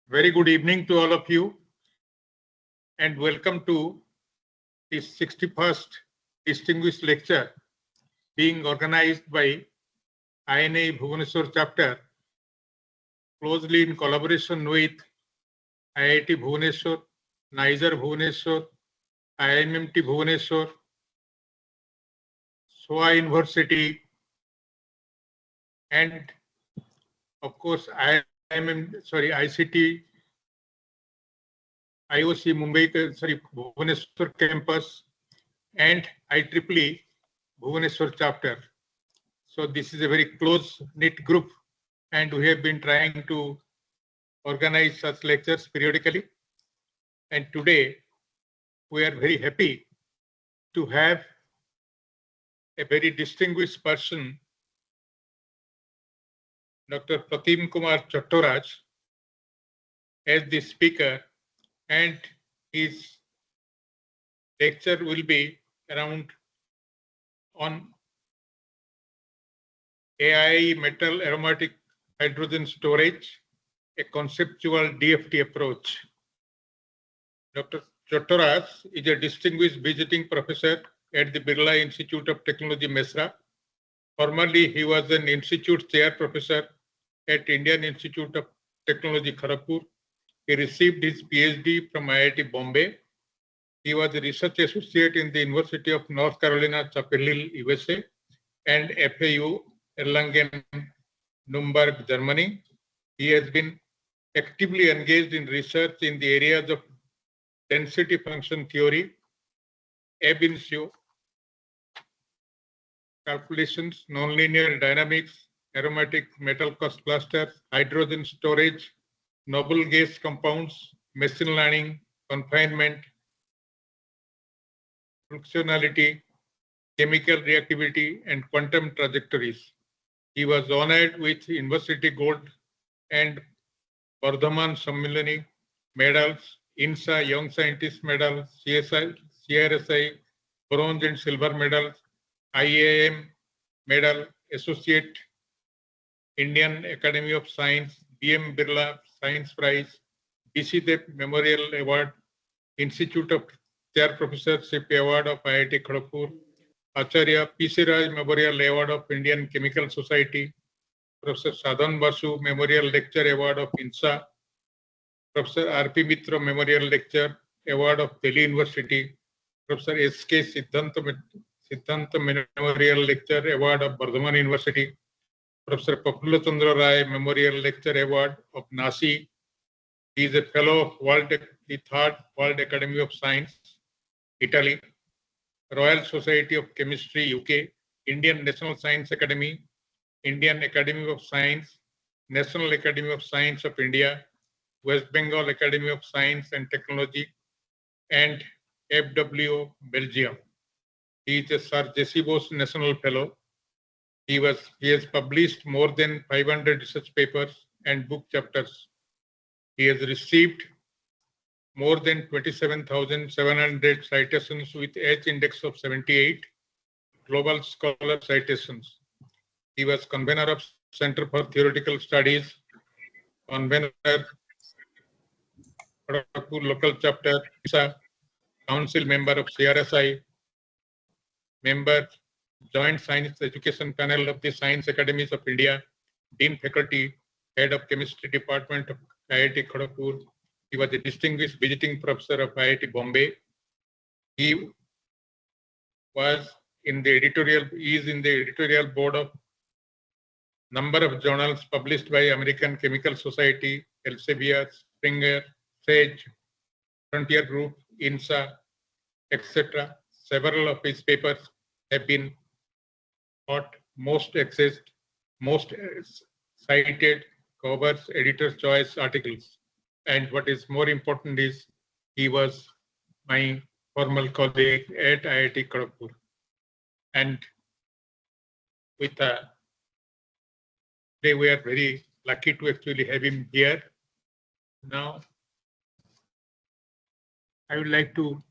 Very good evening to all of you, and welcome to the 61st Distinguished Lecture being organized by INA Bhubaneswar chapter, closely in collaboration with IIT Bhubaneswar, NISER Bhubaneswar, IMMT Bhubaneswar, SOA University, and of course ICT, IOC Mumbai, Bhubaneswar campus, and IEEE Bhubaneswar chapter. So this is a very close-knit group, and we have been trying to organize such lectures periodically. And today, we are very happy to have a very distinguished person, Dr. Pratim Kumar Chattoraj, as the speaker, and his lecture will be around on AI metal aromatic hydrogen storage, a conceptual DFT approach. Dr. Chattoraj is a distinguished visiting professor at the Birla Institute of Technology, Mesra. Formerly, he was an institute chair professor at Indian Institute of Technology, Kharagpur. He received his PhD from IIT Bombay. He was a research associate in the University of North Carolina, Chapel Hill, USA, and FAU Erlangen, Nuremberg, Germany. He has been actively engaged in research in the areas of density function theory, ab initio calculations, nonlinear dynamics, aromatic metal clusters, hydrogen storage, noble gas compounds, machine learning, confinement, functionality, chemical reactivity, and quantum trajectories. He was honored with University Gold and Bardhaman Sammilani medals, INSA Young Scientist Medal, CRSI Bronze and Silver medals, IAM Medal, Associate Indian Academy of Science, B.M. Birla Science Prize, B.C. Dev Memorial Award, Institute of Chair Professorship Award of IIT Kharagpur, Acharya P.C. Raj Memorial Award of Indian Chemical Society, Professor Sadhan Basu Memorial Lecture Award of INSA, Professor R.P. Mitra Memorial Lecture Award of Delhi University, Professor S.K. Siddhanta Memorial Lecture Award of Bardhaman University, Professor Prafulla Chandra Rai Memorial Lecture Award of Nasi. He is a fellow of the Third World Academy of Science, Italy, Royal Society of Chemistry, UK, Indian National Science Academy, Indian Academy of Science, National Academy of Science of India, West Bengal Academy of Science and Technology, and FWO Belgium. He is a Sir J.C. Bose National Fellow. He has published more than 500 research papers and book chapters. He has received more than 27,700 citations with H index of 78, Global Scholar citations. He was convener of Center for Theoretical Studies, convener Kharagpur local chapter, council member of CRSI, member Joint Science Education Panel of the Science Academies of India, Dean Faculty, Head of Chemistry Department of IIT Kharagpur. He was a distinguished visiting professor of IIT Bombay. He is in the editorial board of number of journals published by American Chemical Society, Elsevier, Springer, Sage, Frontier Group, INSA, etc. Several of his papers have been thought most accessed, most cited, covers editor's choice articles. And what is more important is he was my former colleague at IIT Kharagpur. And with today we are very lucky to actually have him here. Now, I would like to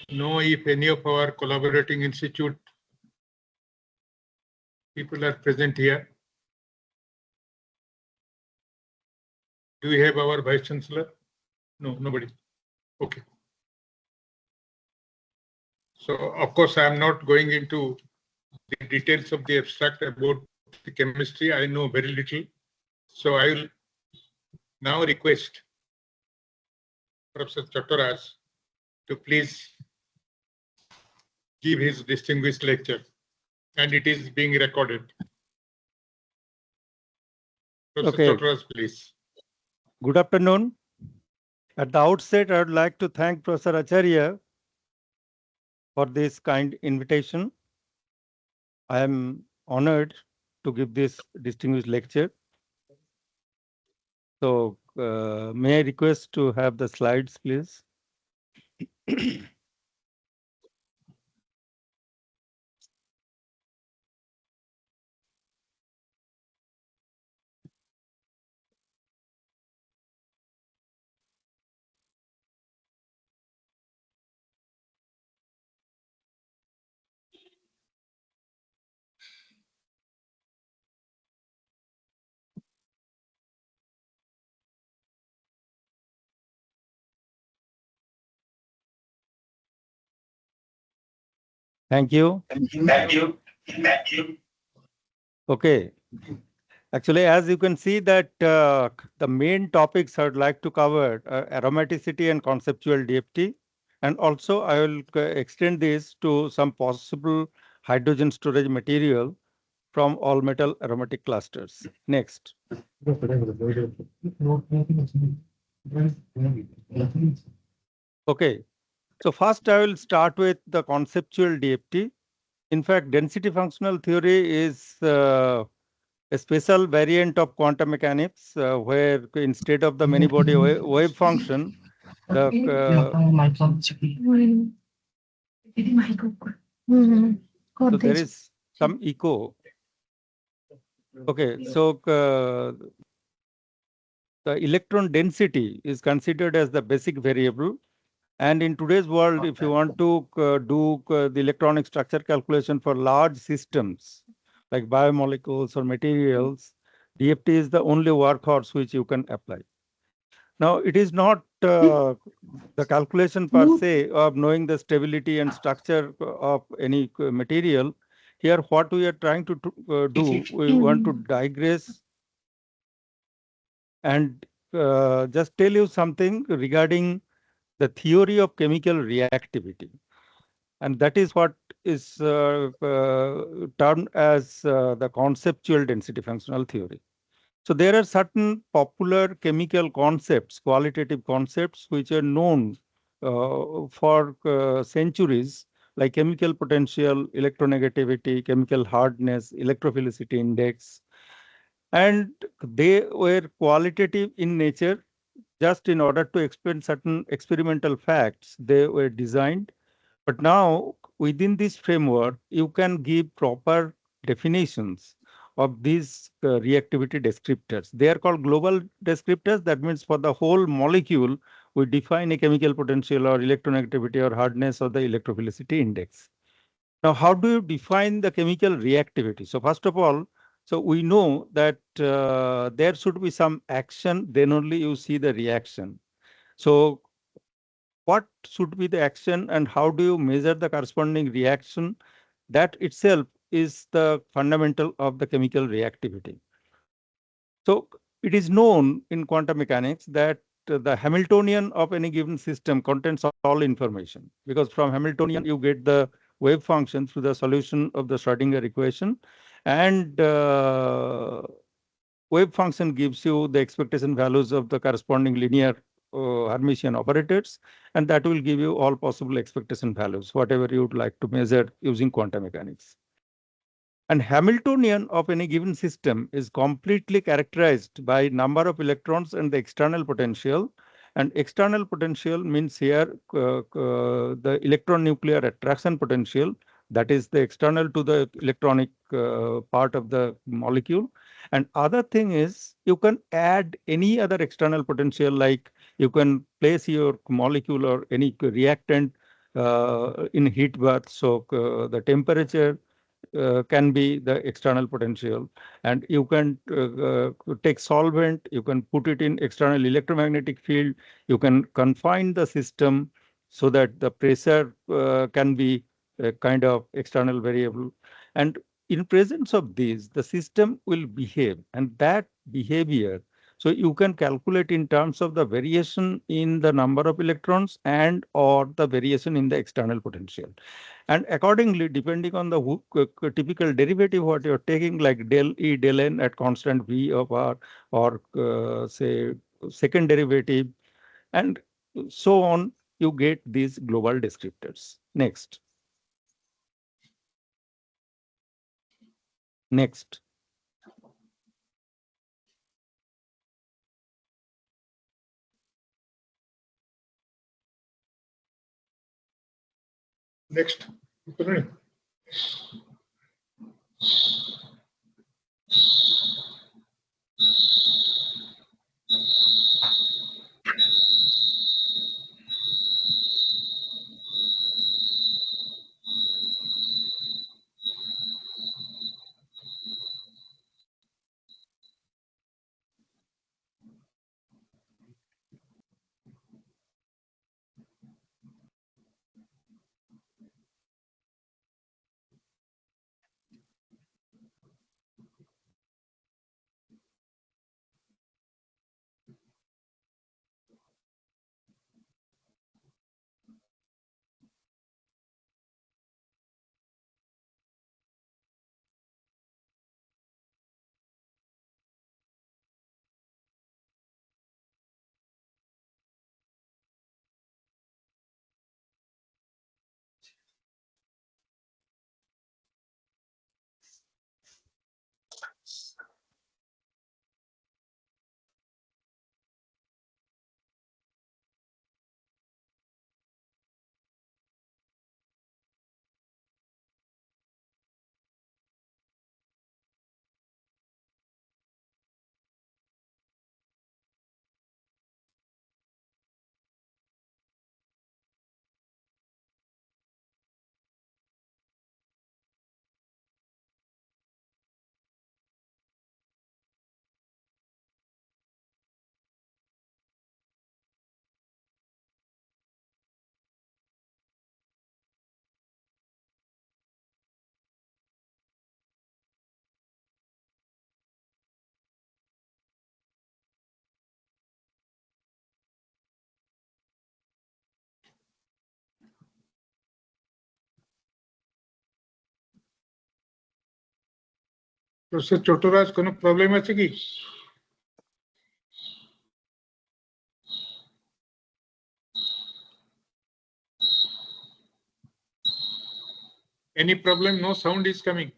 know if any of our collaborating institute people are present here. Do we have our Vice Chancellor? No, nobody. Okay. So, of course, I am not going into the details of the abstract about the chemistry. I know very little. So, I will now request Professor Chattoras to please give his distinguished lecture, and it is being recorded. Professor Okay. Chattoras, please. Good afternoon. At the outset, I would like to thank Professor Acharya for this kind invitation. I am honored to give this distinguished lecture. So, may I request to have the slides, please? Thank you. Okay. Actually, as you can see that the main topics I would like to cover are aromaticity and conceptual DFT. And also I will extend this to some possible hydrogen storage material from all metal aromatic clusters. Next. Okay. So first I will start with the conceptual DFT. In fact, density functional theory is a special variant of quantum mechanics where instead of the many body wave function, the so there is some echo. Okay, so the electron density is considered as the basic variable. And in today's world, if you want to do the electronic structure calculation for large systems like biomolecules or materials, DFT is the only workhorse which you can apply. Now, it is not the calculation per se of knowing the stability and structure of any material. Here, what we are trying to do, we want to digress and just tell you something regarding the theory of chemical reactivity. And that is what is termed as the conceptual density functional theory. So there are certain popular chemical concepts, qualitative concepts, which are known for centuries, like chemical potential, electronegativity, chemical hardness, electrophilicity index. And they were qualitative in nature. Just in order to explain certain experimental facts, they were designed. But now, within this framework, you can give proper definitions of these reactivity descriptors. They are called global descriptors. That means for the whole molecule, we define a chemical potential or electronegativity or hardness or the electrophilicity index. Now, how do you define the chemical reactivity? So first of all, so we know that there should be some action, then only you see the reaction. So what should be the action and how do you measure the corresponding reaction? That itself is the fundamental of the chemical reactivity. So it is known in quantum mechanics that the Hamiltonian of any given system contains all information, because from Hamiltonian you get the wave function through the solution of the Schrodinger equation, and wave function gives you the expectation values of the corresponding linear Hermitian operators, and that will give you all possible expectation values, whatever you would like to measure using quantum mechanics. And Hamiltonian of any given system is completely characterized by number of electrons and the external potential. And external potential means here the electron nuclear attraction potential, that is the external to the electronic part of the molecule. And other thing is you can add any other external potential, like you can place your molecule or any reactant in heat bath. So the temperature can be the external potential, and you can take solvent, you can put it in external electromagnetic field, you can confine the system so that the pressure can be a kind of external variable. And in presence of this, the system will behave, and that behavior, so you can calculate in terms of the variation in the number of electrons and or the variation in the external potential. And accordingly, depending on the typical derivative what you're taking, like del E del N at constant V of R, or say second derivative, and so on, you get these global descriptors. Next. Next. Next. Professor Chotoraj, কোনো problem আছে কি? Any problem? No sound is coming.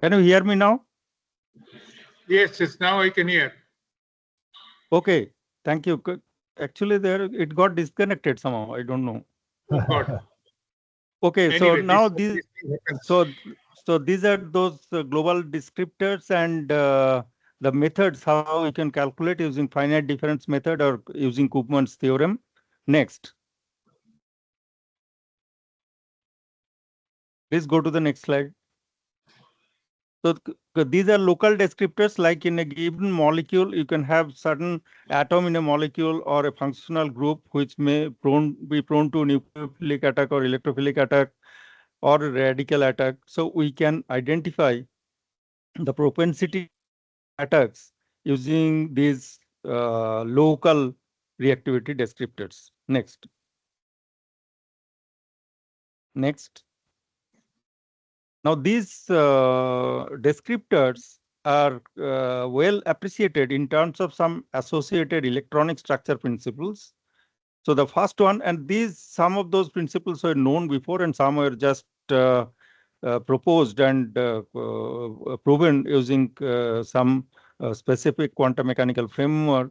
Can you hear me now? Yes, yes, now I can hear. Okay, thank you. Actually, there it got disconnected somehow. I don't know. Oh God. Okay, so Anyway, now this these, thing happens. so these are those global descriptors and the methods how you can calculate using finite difference method or using Koopman's theorem. Next. Please go to the next slide. So these are local descriptors, like in a given molecule, you can have certain atom in a molecule or a functional group which may be prone to nucleophilic attack or electrophilic attack or radical attack. So we can identify the propensity attacks using these local reactivity descriptors. Next. Next. Now these descriptors are well appreciated in terms of some associated electronic structure principles. So the first one, and these some of those principles were known before and some were just proposed and proven using some specific quantum mechanical framework.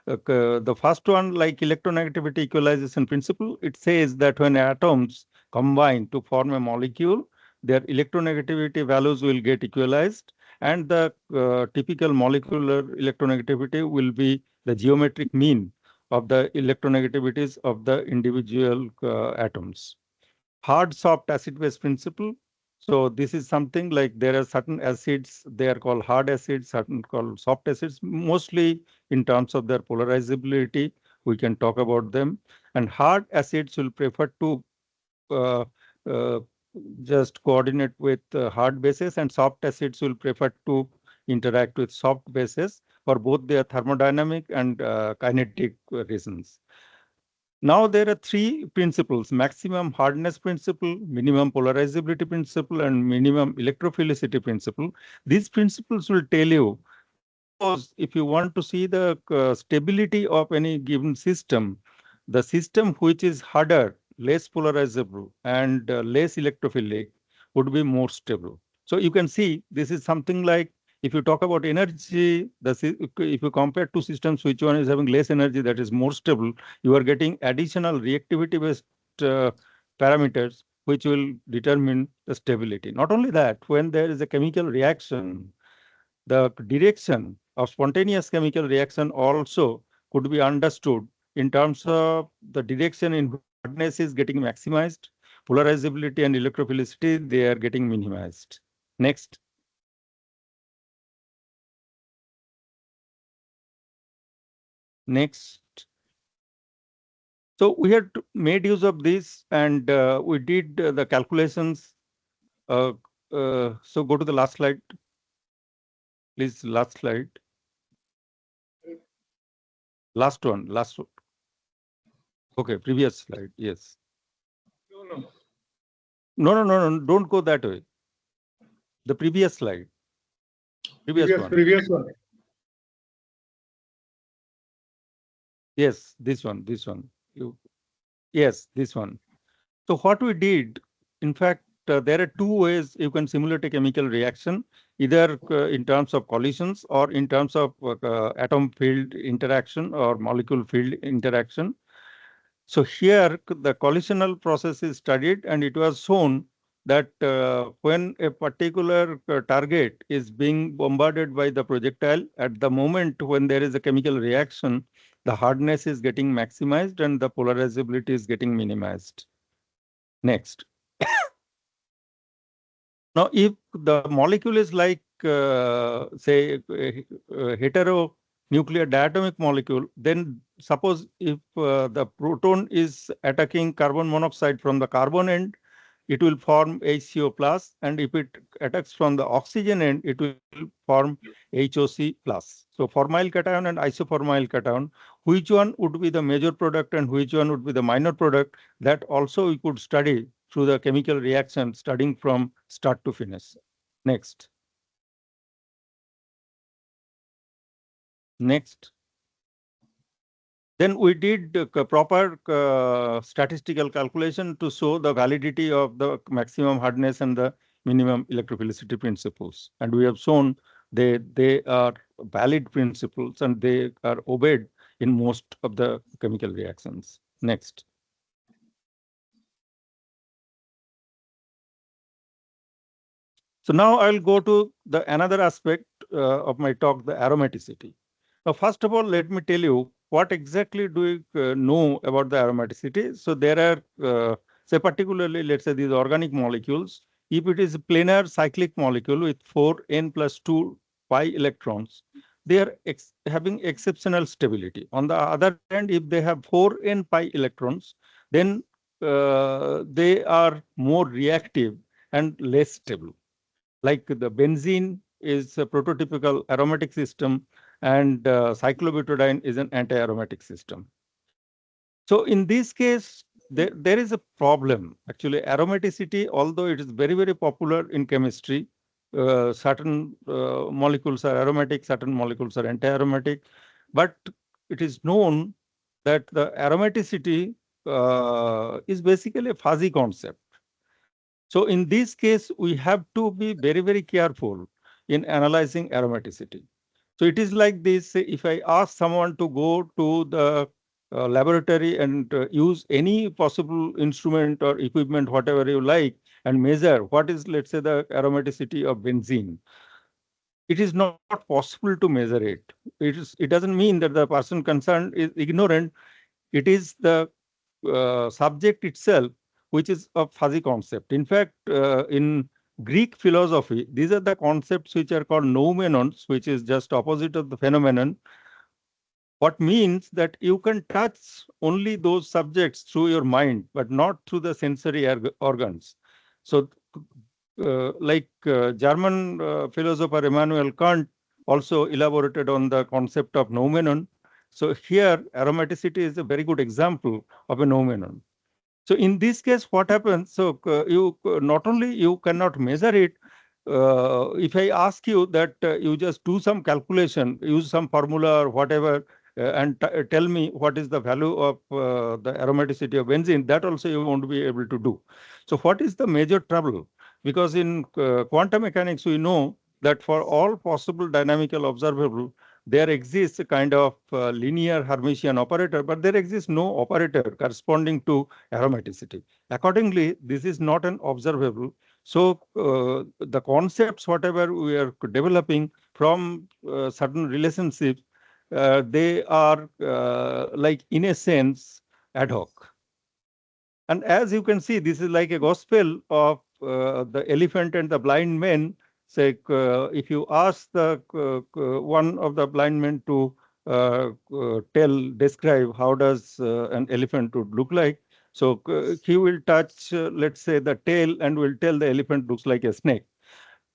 The first one, like electronegativity equalization principle, it says that when atoms combine to form a molecule, their electronegativity values will get equalized, and the typical molecular electronegatividity will be the geometric mean of the electronegativities of the individual atoms. Hard soft acid base principle. So this is something like there are certain acids, they are called hard acids, certain called soft acids, mostly in terms of their polarizability. We can talk about them. And hard acids will prefer to uh, uh, just coordinate with hard bases, and soft acids will prefer to interact with soft bases for both their thermodynamic and kinetic reasons. Now there are three principles: maximum hardness principle, minimum polarizability principle, and minimum electrophilicity principle. These principles will tell you, suppose if you want to see the stability of any given system, the system which is harder, less polarizable, and less electrophilic would be more stable. So you can see this is something like, if you talk about energy, if you compare two systems, which one is having less energy, that is more stable, you are getting additional reactivity based parameters which will determine the stability. Not only that, when there is a chemical reaction, the direction of spontaneous chemical reaction also could be understood in terms of the direction in which hardness is getting maximized, polarizability and electrophilicity, they are getting minimized. Next. Next. So we had made use of this, and we did the calculations. So go to the last slide, please. Last slide. Last one. Last one. Okay, previous slide. Yes. No. Don't go that way. The previous slide. Previous one. Yes, this one. Yes, this one. So what we did, in fact, there are two ways you can simulate a chemical reaction, either in terms of collisions or in terms of atom field interaction or molecule field interaction. So here the collisional process is studied, and it was shown that when a particular target is being bombarded by the projectile, at the moment when there is a chemical reaction, the hardness is getting maximized and the polarizability is getting minimized. Next. Now, if the molecule is like, say, a heteronuclear diatomic molecule, then suppose if the proton is attacking carbon monoxide from the carbon end, it will form HCO plus, and if it attacks from the oxygen end, it will form HOC plus. So formyl cation and isoformyl cation, which one would be the major product and which one would be the minor product, that also we could study through the chemical reaction, studying from start to finish. Next. Next. Then we did proper statistical calculation to show the validity of the maximum hardness and the minimum electrophilicity principles. And we have shown they are valid principles and they are obeyed in most of the chemical reactions. Next. So now I'll go to the another aspect of my talk, the aromaticity. Now, first of all, let me tell you what exactly do we know about the aromaticity. So there are, say particularly, let's say these organic molecules, if it is a planar cyclic molecule with 4n plus 2 pi electrons, they are having exceptional stability. On the other hand, if they have 4n pi electrons, then they are more reactive and less stable. Like the benzene is a prototypical aromatic system, and cyclobutadiene is an anti-aromatic system. So in this case, there is a problem. Actually, aromaticity, although it is very, very popular in chemistry, certain molecules are aromatic, certain molecules are anti-aromatic, but it is known that the aromaticity is basically a fuzzy concept. So in this case, we have to be very, very careful in analyzing aromaticity. So it is like this: if I ask someone to go to the laboratory and use any possible instrument or equipment, whatever you like, and measure what is, let's say, the aromaticity of benzene. it is not possible to measure it. It doesn't mean that the person concerned is ignorant. It is the subject itself which is a fuzzy concept. In fact, in Greek philosophy, these are the concepts which are called noumenons, which is just opposite of the phenomenon. What means that you can touch only those subjects through your mind, but not through the sensory organs. So, German philosopher Immanuel Kant also elaborated on the concept of noumenon. So here, aromaticity is a very good example of a noumenon. So in this case, what happens? So you not only you cannot measure it. If I ask you that you just do some calculation, use some formula or whatever, and tell me what is the value of the aromaticity of benzene, that also you won't be able to do. So what is the major trouble? Because in quantum mechanics, we know that for all possible dynamical observable, there exists a kind of linear Hermitian operator, but there exists no operator corresponding to aromaticity. Accordingly, this is not an observable. So the concepts, whatever we are developing from certain relationships, they are like in a sense ad hoc. And as you can see, this is like a gospel of the elephant and the blind men. Say, if you ask the one of the blind men to describe how does an elephant would look like. So he will touch, let's say, the tail and will tell the elephant looks like a snake.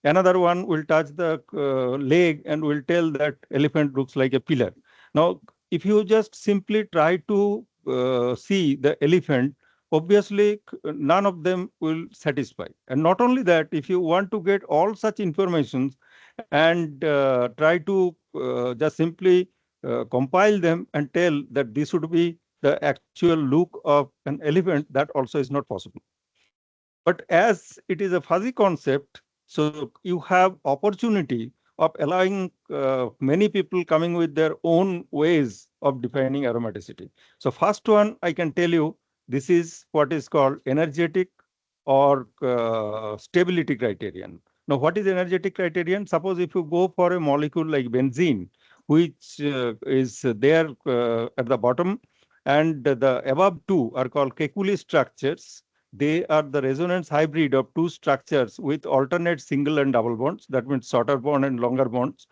Another one will touch the leg and will tell that elephant looks like a pillar. Now, if you just simply try to see the elephant, obviously none of them will satisfy. And not only that, if you want to get all such informations and try to just simply compile them and tell that this would be the actual look of an elephant, that also is not possible. But as it is a fuzzy concept, so you have opportunity of allowing many people coming with their own ways of defining aromaticity. So first one, I can tell you, this is what is called energetic or stability criterion. Now, what is energetic criterion? Suppose if you go for a molecule like benzene, which is there at the bottom, and the above two are called Kekuli structures. They are the resonance hybrid of two structures with alternate single and double bonds. That means shorter bond and longer bonds.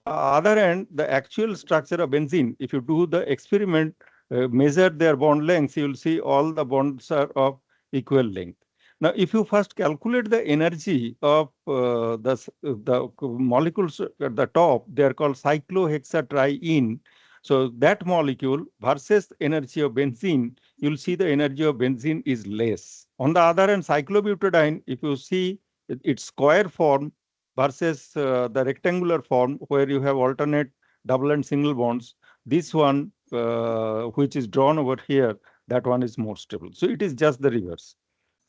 Other end, the actual structure of benzene, if you do the experiment, measure their bond lengths, you will see all the bonds are of equal length. Now, if you first calculate the energy of the molecules at the top, they are called cyclohexatriene. So that molecule versus energy of benzene, you'll see the energy of benzene is less. On the other hand, cyclobutadiene, if you see its square form versus the rectangular form where you have alternate double and single bonds, this one, which is drawn over here, that one is more stable. So it is just the reverse.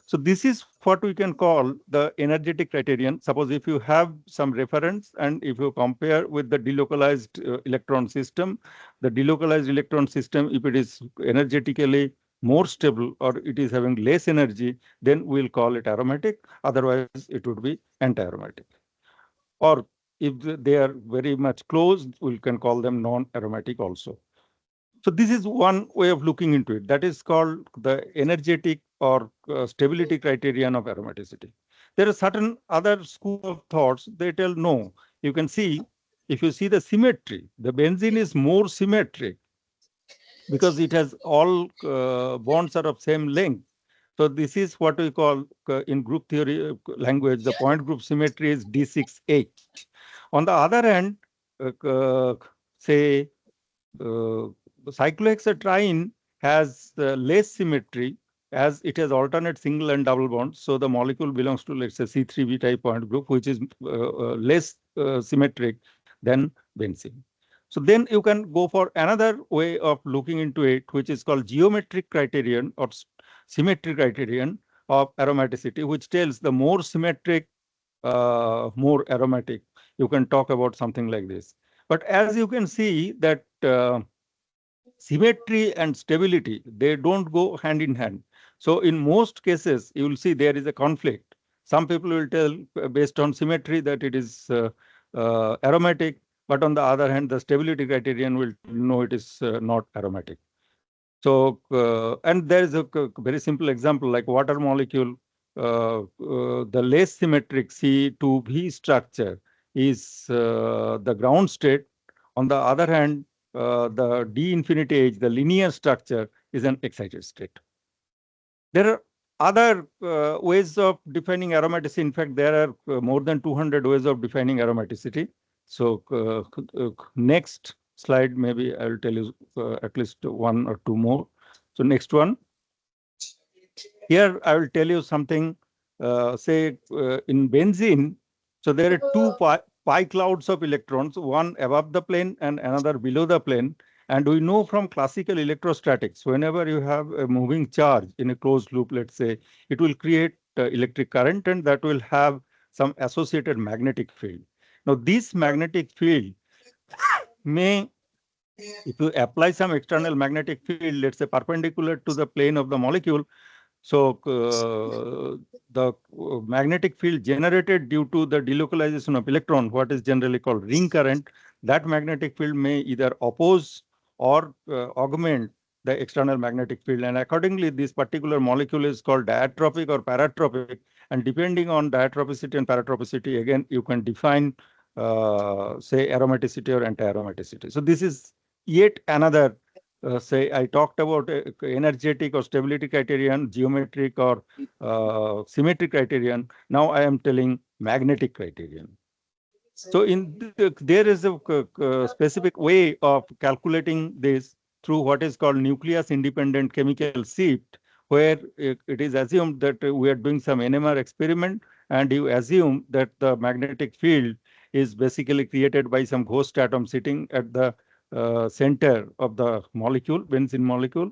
So this is what we can call the energetic criterion. Suppose if you have some reference and if you compare with the delocalized electron system, the delocalized electron system, if it is energetically more stable or it is having less energy, then we'll call it aromatic. Otherwise, it would be anti-aromatic. Or if they are very much close, we can call them non-aromatic also. So this is one way of looking into it. That is called the energetic or stability criterion of aromaticity. There are certain other school of thoughts. They tell no. You can see, if you see the symmetry, the benzene is more symmetric because it has all bonds are of same length. So this is what we call in group theory language, the point group symmetry is D6H. On the other hand, say cyclohexatriene has less symmetry as it has alternate single and double bonds. So the molecule belongs to, let's say, C3b type point group, which is less symmetric than benzene. So then you can go for another way of looking into it, which is called geometric criterion or symmetry criterion of aromaticity, which tells the more symmetric, more aromatic. You can talk about something like this. But as you can see that symmetry and stability, they don't go hand in hand. So in most cases, you will see there is a conflict. Some people will tell based on symmetry that it is aromatic, but on the other hand, the stability criterion will know it is not aromatic. So, and there is a very simple example like water molecule, the less symmetric C2V structure is the ground state. On the other hand, the D infinity H, the linear structure, is an excited state. There are other ways of defining aromaticity. In fact, there are more than 200 ways of defining aromaticity. So next slide, maybe I will tell you at least one or two more. So next one. Here I will tell you something, say in benzene, so there are two pi clouds of electrons, one above the plane and another below the plane. And we know from classical electrostatics, whenever you have a moving charge in a closed loop, let's say, it will create electric current and that will have some associated magnetic field. Now, this magnetic field may, if you apply some external magnetic field, let's say perpendicular to the plane of the molecule, so the magnetic field generated due to the delocalization of electron, what is generally called ring current, that magnetic field may either oppose or augment the external magnetic field. And accordingly, this particular molecule is called diatropic or paratropic. And depending on diatropicity and paratropicity, again, you can define, say, aromaticity or anti-aromaticity. So this is yet another say I talked about energetic or stability criterion, geometric or symmetric criterion. Now I am telling magnetic criterion. So there is a specific way of calculating this through what is called nucleus independent chemical shift, where it is assumed that we are doing some NMR experiment and you assume that the magnetic field is basically created by some ghost atom sitting at the center of the molecule, benzene molecule.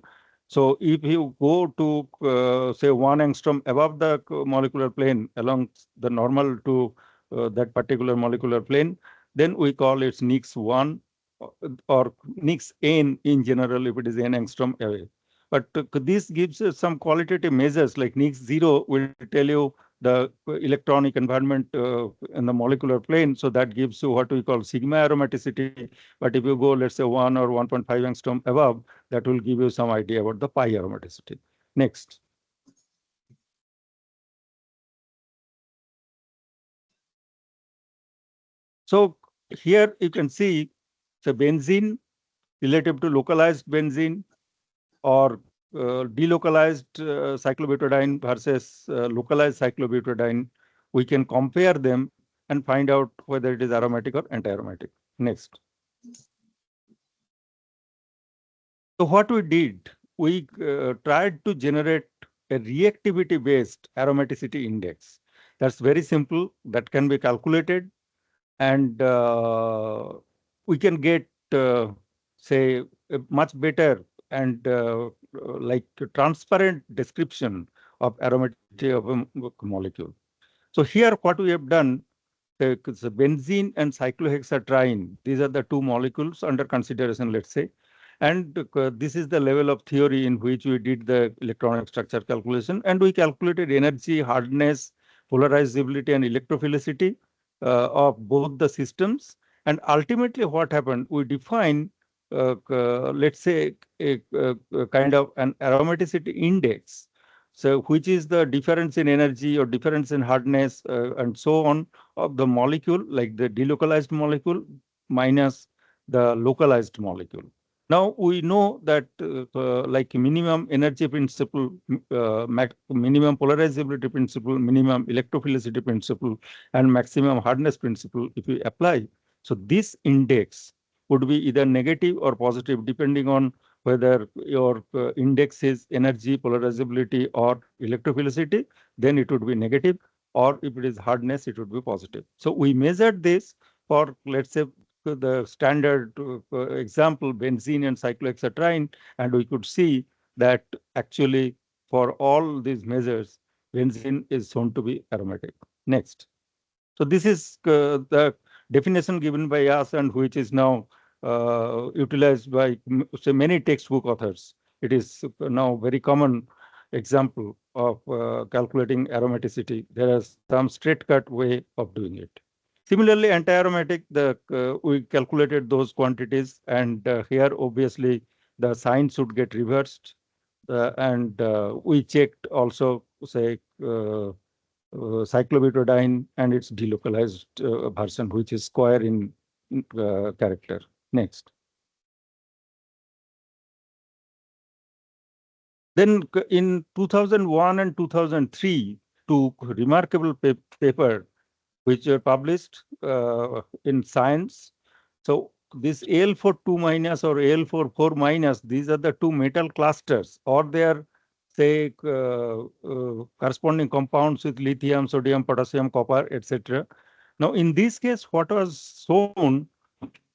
So if you go to say 1 angstrom above the molecular plane along the normal to that particular molecular plane, then we call it NIX 1 or NIX N in general if it is n angstrom away. But this gives some qualitative measures like NIX 0 will tell you the electronic environment in the molecular plane. So that gives you what we call sigma aromaticity. But if you go, let's say 1 or 1.5 angstrom above, that will give you some idea about the pi aromaticity. Next. So here you can see the benzene relative to localized benzene or delocalized cyclobutadiene versus localized cyclobutadiene. We can compare them and find out whether it is aromatic or anti-aromatic. Next. So what we did, we tried to generate a reactivity-based aromaticity index. That's very simple. That can be calculated. And we can get, say, a much better and like transparent description of aromaticity of a molecule. So here what we have done, the benzene and cyclohexatriene, these are the two molecules under consideration, let's say. And this is the level of theory in which we did the electronic structure calculation. And we calculated energy, hardness, polarizability, and electrophilicity of both the systems. And ultimately what happened, we define, let's say, a kind of an aromaticity index. So which is the difference in energy or difference in hardness and so on of the molecule, like the delocalized molecule minus the localized molecule. Now we know that like minimum energy principle, minimum polarizability principle, minimum electrophilicity principle, and maximum hardness principle, if we apply, so this index would be either negative or positive depending on whether your index is energy, polarizability, or electrophilicity, then it would be negative, or if it is hardness, it would be positive. So we measured this for, let's say, the standard example, benzene and cyclohexatriene, and we could see that actually for all these measures, benzene is shown to be aromatic. Next. So this is the definition given by us and which is now utilized by so many textbook authors. It is now very common example of calculating aromaticity. There is some straight cut way of doing it. Similarly, anti-aromatic, we calculated those quantities, and here obviously the sign should get reversed. And we checked also, say, cyclobutadiene and its delocalized version, which is square in character. Next. Then in 2001 and 2003, two remarkable paper which were published in Science. So this Al4 2 minus or Al4 4 minus, these are the two metal clusters, or their say corresponding compounds with lithium, sodium, potassium, copper, etc. Now in this case, what was shown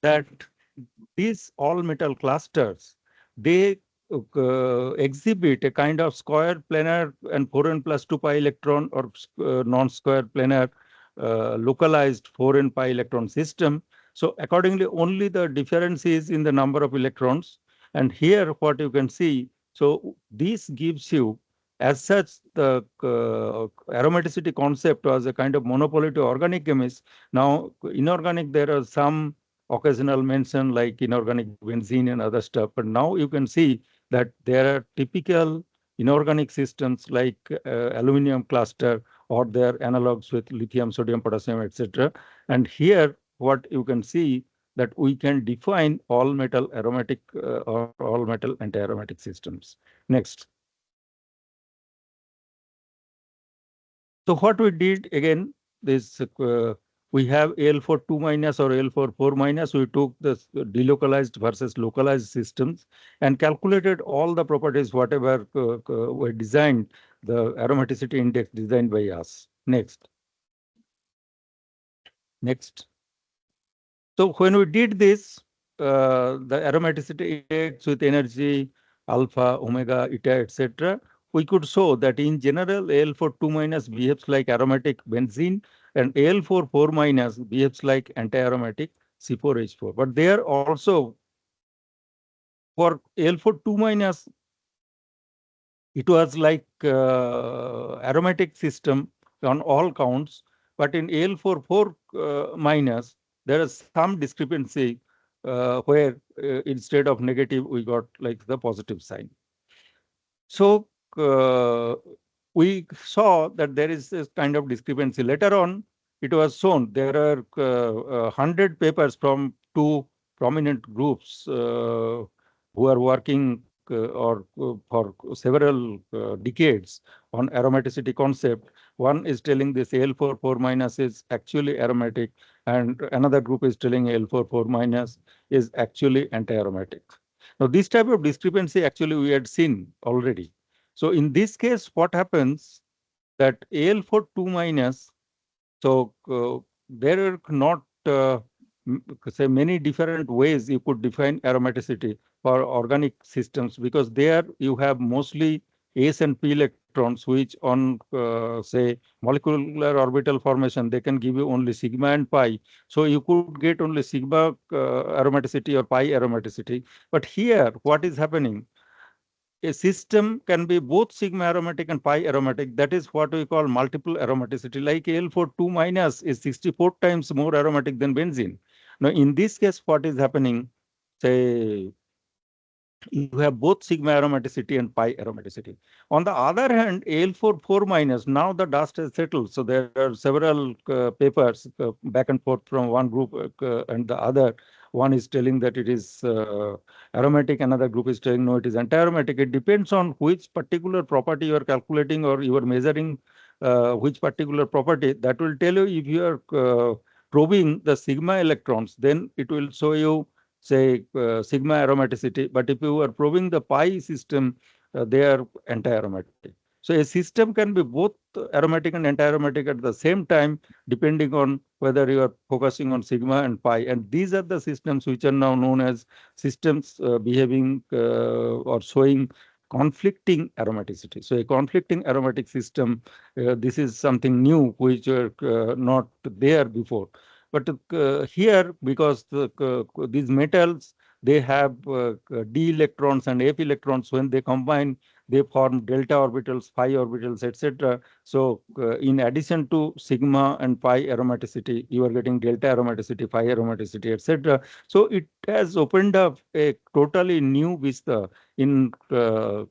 that these all metal clusters, they exhibit a kind of square planar and 4n plus 2 pi electron or non-square planar localized 4n pi electron system. So accordingly, only the difference is in the number of electrons. And here what you can see, so this gives you, as such, the aromaticity concept was a kind of monopoly to organic chemists. Now, inorganic, there are some occasional mention like inorganic benzene and other stuff. But now you can see that there are typical inorganic systems like aluminum cluster or their analogs with lithium, sodium, potassium, etc. And here what you can see that we can define all metal aromatic or all metal anti-aromatic systems. Next. So what we did again, this we have Al4 2 minus or Al4 4 minus. We took the delocalized versus localized systems and calculated all the properties, whatever were designed, the aromaticity index designed by us. Next. Next. So when we did this, the aromaticity index with energy, alpha, omega, eta, etc., we could show that in general, Al4 2 minus behaves like aromatic benzene and Al4 4 minus behaves like anti-aromatic C4H4. But there also, for Al4 2 minus, it was like aromatic system on all counts. But in Al4 4 minus, there is some discrepancy where instead of negative, we got like the positive sign. So we saw that there is this kind of discrepancy. Later on, it was shown there are 100 papers from two prominent groups who are working for several decades on aromaticity concept. One is telling this Al4 4 minus is actually aromatic, and another group is telling Al4 4 minus is actually anti-aromatic. Now, this type of discrepancy actually we had seen already. So in this case, what happens that Al4 2 minus, so there are not say many different ways you could define aromaticity for organic systems, because there you have mostly S and P electrons, which on say molecular orbital formation, they can give you only sigma and pi. So you could get only sigma aromaticity or pi aromaticity. But here, what is happening? A system can be both sigma aromatic and pi aromatic. That is what we call multiple aromaticity. Like Al4 2 minus is 64 times more aromatic than benzene. Now, in this case, what is happening? Say you have both sigma aromaticity and pi aromaticity. On the other hand, Al4 4 minus, now the dust has settled. So there are several papers back and forth from one group and the other. One is telling that it is aromatic, another group is telling no, it is anti-aromatic. It depends on which particular property you are calculating or you are measuring which particular property. That will tell you if you are probing the sigma electrons, then it will show you say sigma aromaticity. But if you are probing the pi system, they are anti-aromatic. So a system can be both aromatic and anti-aromatic at the same time, depending on whether you are focusing on sigma and pi. And these are the systems which are now known as systems behaving or showing conflicting aromaticity. So a conflicting aromatic system, this is something new which were not there before. But here, because these metals, they have d electrons and f electrons. When they combine, they form delta orbitals, pi orbitals, etc. So in addition to sigma and pi aromaticity, you are getting delta aromaticity, pi aromaticity, etc. So it has opened up a totally new vista in the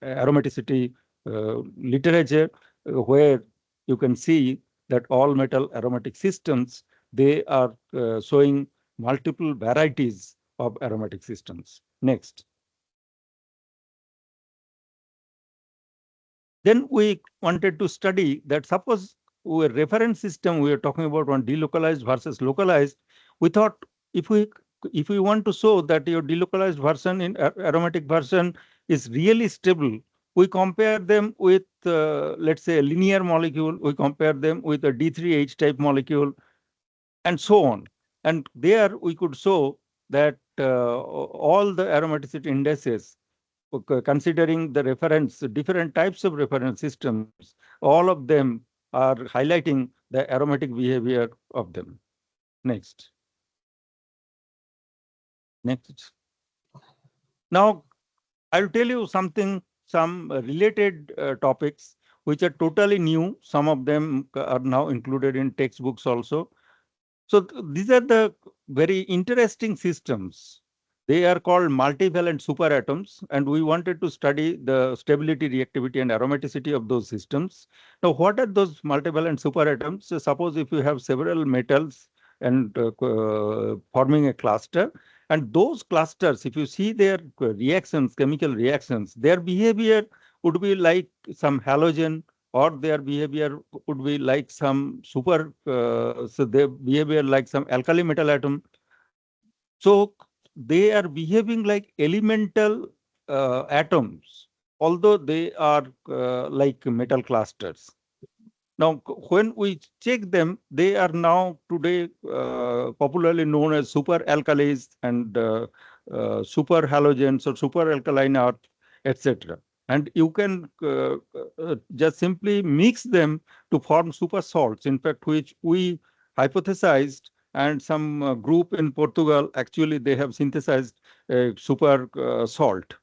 aromaticity literature, where you can see that all metal aromatic systems, they are showing multiple varieties of aromatic systems. Next. Then we wanted to study that suppose a reference system we are talking about on delocalized versus localized. We thought if we want to show that your delocalized version in aromatic version is really stable, we compare them with let's say a linear molecule, we compare them with a D3H type molecule, and so on. And there we could show that all the aromaticity indices, considering the reference, different types of reference systems, all of them are highlighting the aromatic behavior of them. Next. Next. Now, I'll tell you something, some related topics which are totally new. Some of them are now included in textbooks also. So these are the very interesting systems. They are called multivalent superatoms, and we wanted to study the stability, reactivity, and aromaticity of those systems. Now, what are those multivalent superatoms? So suppose if you have several metals and forming a cluster, and those clusters, if you see their reactions, chemical reactions, their behavior would be like some halogen, or their behavior would be like some so their behavior like some alkali metal atom. So they are behaving like elemental atoms, although they are like metal clusters. Now, when we check them, they are now today popularly known as super alkalis and super halogens or super alkaline earth, etc. And you can just simply mix them to form super salts, in fact, which we hypothesized, and some group in Portugal, actually, they have synthesized a super salt.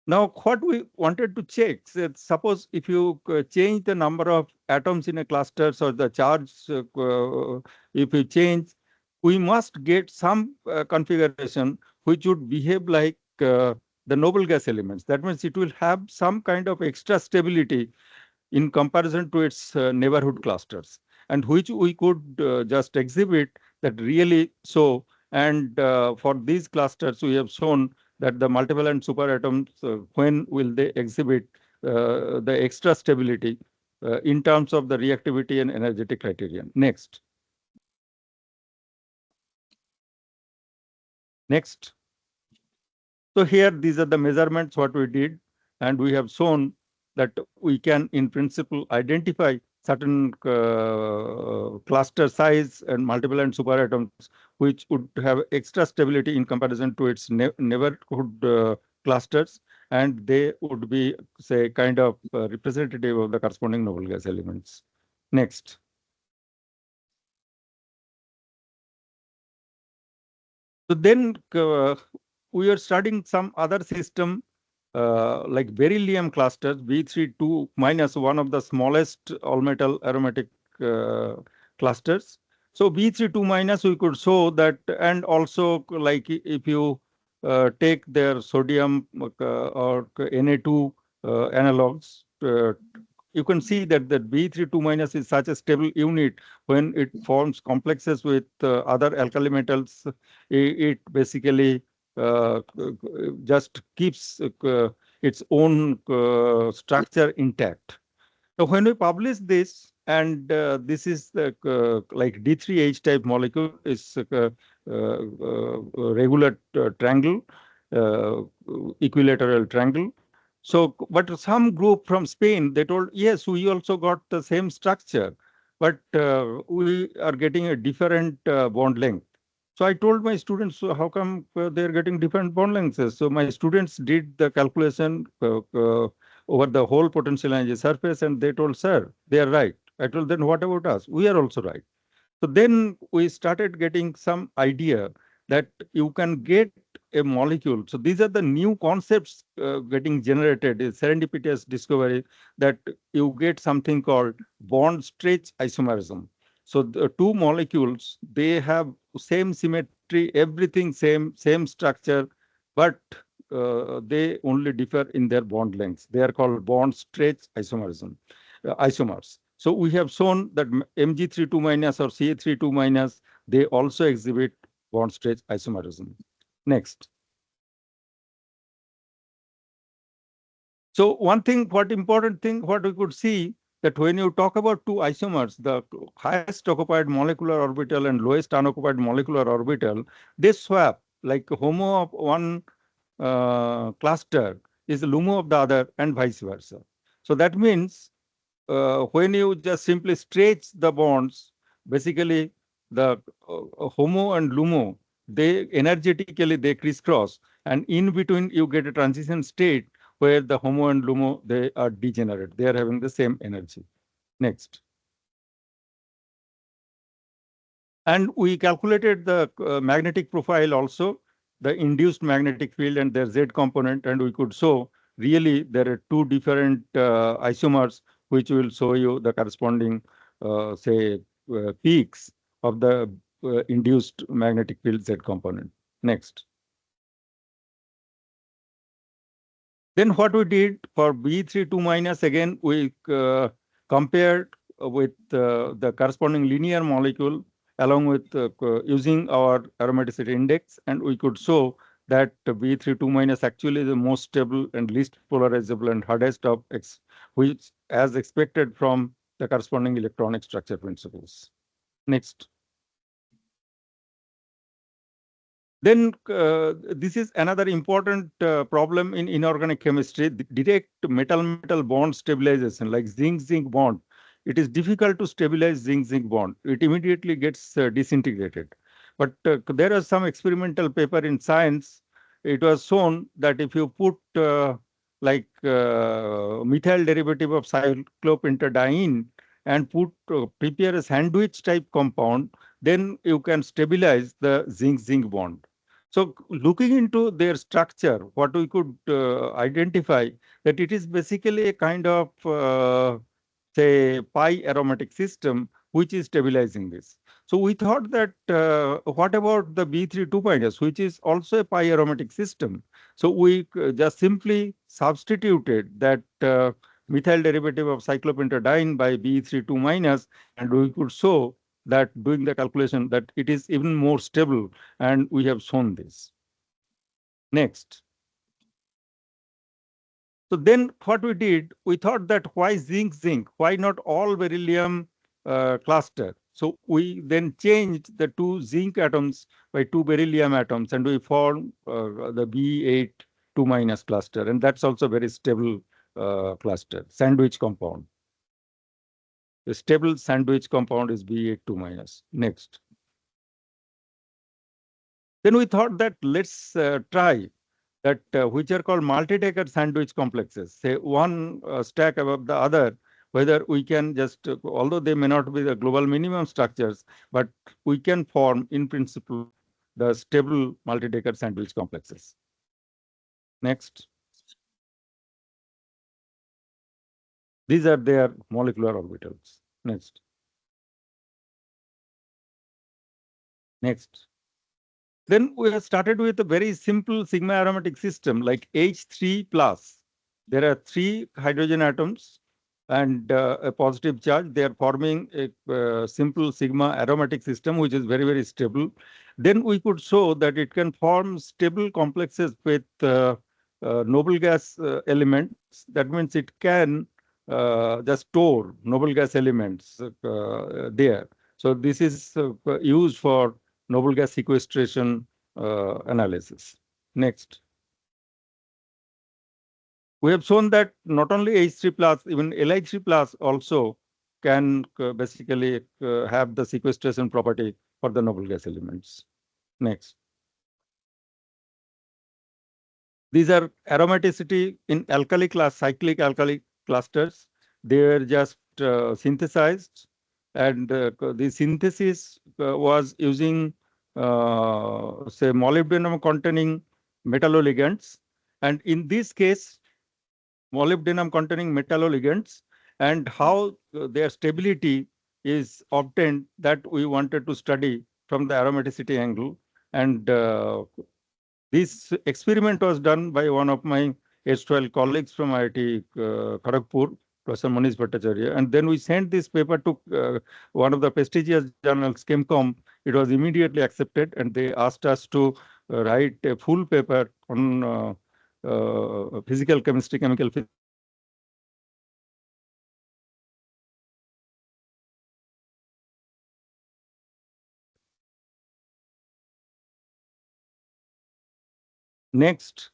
Now, what we wanted to check, suppose if you change the number of atoms in a cluster, or the charge, if you change, we must get some configuration which would behave like the noble gas elements. That means it will have some kind of extra stability in comparison to its neighborhood clusters, and which we could just exhibit that really so. And for these clusters, we have shown that the multivalent superatoms, when will they exhibit the extra stability in terms of the reactivity and energetic criterion. Next. Next. So here, these are the measurements what we did, and we have shown that we can, in principle, identify certain cluster size and multivalent superatoms which would have extra stability in comparison to its neighborhood clusters, and they would be, say, kind of representative of the corresponding noble gas elements. Next. So then we are studying some other system like beryllium clusters, B32 minus, one of the smallest all metal aromatic clusters. So B32 minus, we could show that, and also like if you take their sodium or Na2 analogs, you can see that the B32 minus is such a stable unit. When it forms complexes with other alkali metals, it basically just keeps its own structure intact. So when we publish this, and this is the like D3H type molecule, is regular triangle, equilateral triangle. So, but some group from Spain, they told, yes, we also got the same structure, but we are getting a different bond length. So I told my students, so how come they're getting different bond lengths? So my students did the calculation over the whole potential energy surface, and they told, sir, they are right. I told, then what about us? We are also right. So then we started getting some idea that you can get a molecule. So these are the new concepts getting generated, a serendipitous discovery that you get something called bond stretch isomerism. So the two molecules, they have same symmetry, everything same structure, but they only differ in their bond lengths. They are called bond stretch isomerism, isomers. So we have shown that Mg32 minus or Ca32 minus, they also exhibit bond stretch isomerism. Next. So one thing, what important thing, what we could see that when you talk about two isomers, the highest occupied molecular orbital and lowest unoccupied molecular orbital, they swap, like HOMO of one cluster is LUMO of the other and vice versa. So that means when you just simply stretch the bonds, basically the HOMO and LUMO, they energetically they crisscross, and in between you get a transition state where the HOMO and LUMO, they are degenerate. They are having the same energy. Next. And we calculated the magnetic profile also, the induced magnetic field and their Z component, and we could show really there are two different isomers, which will show you the corresponding, say, peaks of the induced magnetic field Z component. Next. Then what we did for B32 minus, again, we compared with the corresponding linear molecule along with using our aromaticity index, and we could show that B32 minus actually is the most stable and least polarizable and hardest of X, which as expected from the corresponding electronic structure principles. Next. Then this is another important problem in inorganic chemistry, direct metal-metal bond stabilization, like zinc-zinc bond. It is difficult to stabilize zinc-zinc bond. It immediately gets disintegrated. But there are some experimental paper in Science. It was shown that if you put methyl derivative of cyclopentadiene and prepare a sandwich type compound, then you can stabilize the zinc-zinc bond. So looking into their structure, what we could identify that it is basically a kind of, say, pi aromatic system, which is stabilizing this. So we thought that what about the B32 minus, which is also a pi aromatic system? So we just simply substituted that methyl derivative of cyclopentadiene by B32 minus, and we could show that doing the calculation that it is even more stable, and we have shown this. Next. So then what we did, we thought that why zinc-zinc, why not all beryllium cluster? So we then changed the two zinc atoms by two beryllium atoms, and we formed the B8 2 minus cluster, and that's also very stable cluster, sandwich compound. The stable sandwich compound is B8 2 minus. Next. Then we thought that let's try that which are called multi-decker sandwich complexes, say one stack above the other, whether we can just, although they may not be the global minimum structures, but we can form in principle the stable multi-decker sandwich complexes. Next. These are their molecular orbitals. Next. Next. Then we have started with a very simple sigma aromatic system like H3 plus. There are 3 hydrogen atoms and a positive charge. They are forming a simple sigma aromatic system, which is very, very stable. Then we could show that it can form stable complexes with noble gas elements. That means it can just store noble gas elements there. So this is used for noble gas sequestration analysis. Next. We have shown that not only H3 plus, even Li3 plus also can basically have the sequestration property for the noble gas elements. Next. These are aromaticity in alkali class, cyclic alkali clusters. They were just synthesized, and the synthesis was using say molybdenum containing metalloligants. And in this case, molybdenum containing metalloligants and how their stability is obtained, that we wanted to study from the aromaticity angle. And this experiment was done by one of my erstwhile colleagues from IIT Kharagpur, Professor Manish Bhattacharya. And then we sent this paper to one of the prestigious journals, ChemCom. It was immediately accepted, and they asked us to write a full paper on physical chemistry, chemical physics. Next.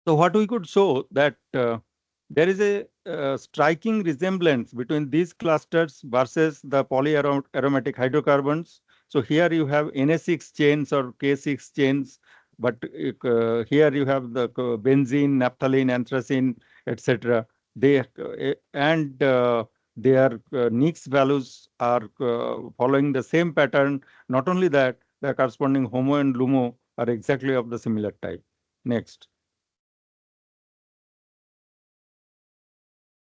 So what we could show that there is a striking resemblance between these clusters versus the polyaromatic hydrocarbons. So here you have Na6 chains or K6 chains, but here you have the benzene, naphthalene, anthracene, etc. They and their Nix values are following the same pattern. Not only that, the corresponding HOMO and LUMO are exactly of the similar type. Next.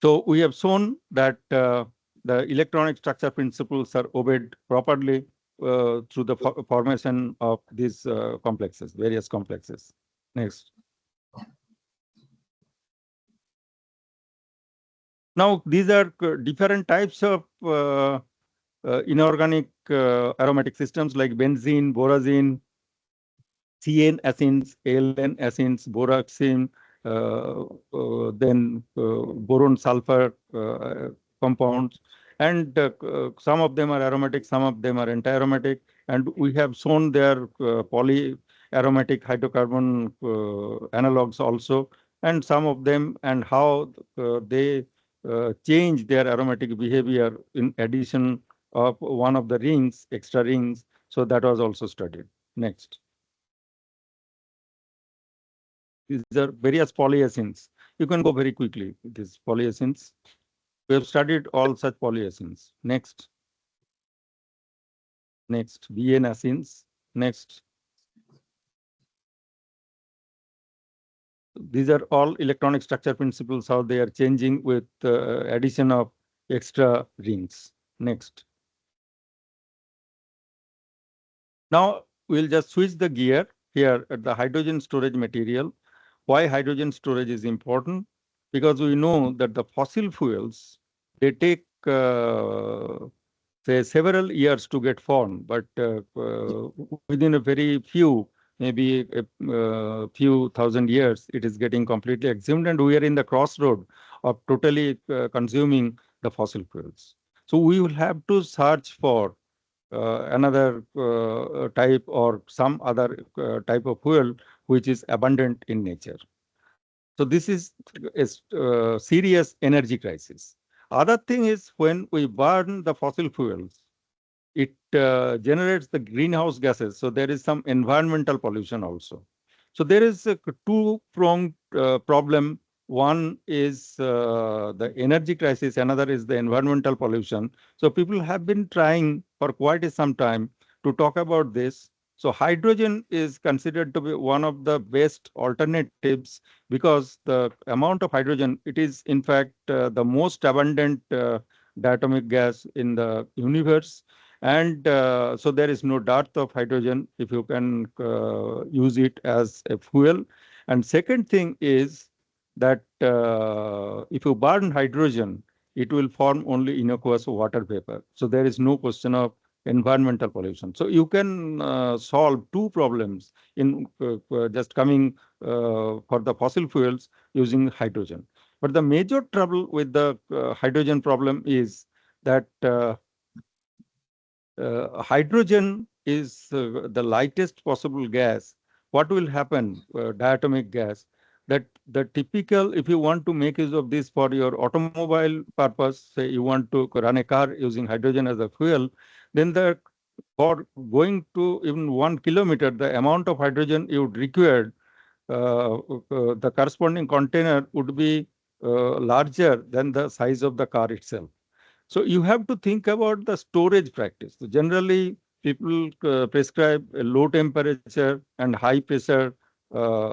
So we have shown that the electronic structure principles are obeyed properly through the formation of these complexes, various complexes. Next. Now, these are different types of inorganic aromatic systems like benzene, borazine, CN acids, ALN acids, boraxine, then boron sulfur compounds, and some of them are aromatic, some of them are anti-aromatic, and we have shown their polyaromatic hydrocarbon analogs also, and some of them and how they change their aromatic behavior in addition of one of the rings, extra rings. So that was also studied. Next. These are various polyacins. You can go very quickly with these polyacins. We have studied all such polyacins. Next. Next, BN acins. Next. These are all electronic structure principles, how they are changing with addition of extra rings. Next. Now we'll just switch the gear here at the hydrogen storage material. Why hydrogen storage is important? Because we know that the fossil fuels, they take say several years to get formed, but within a very few, maybe a few thousand years, it is getting completely exhumed, and we are in the crossroad of totally consuming the fossil fuels. So we will have to search for another type or some other type of fuel which is abundant in nature. So this is a serious energy crisis. Other thing is when we burn the fossil fuels, it generates the greenhouse gases. So there is some environmental pollution also. So there is a two-pronged problem. One is the energy crisis, another is the environmental pollution. So people have been trying for quite some time to talk about this. So hydrogen is considered to be one of the best alternatives because the amount of hydrogen, it is in fact the most abundant diatomic gas in the universe. And so there is no dearth of hydrogen if you can use it as a fuel. And second thing is that if you burn hydrogen, it will form only innocuous water vapor. So there is no question of environmental pollution. So you can solve two problems in just coming for the fossil fuels using hydrogen. But the major trouble with the hydrogen problem is that hydrogen is the lightest possible gas. What will happen, diatomic gas, that the typical, if you want to make use of this for your automobile purpose, say you want to run a car using hydrogen as a fuel, then for going to even 1 kilometer, the amount of hydrogen you would require, the corresponding container would be larger than the size of the car itself. So you have to think about the storage practice. So generally, people prescribe a low temperature and high pressure,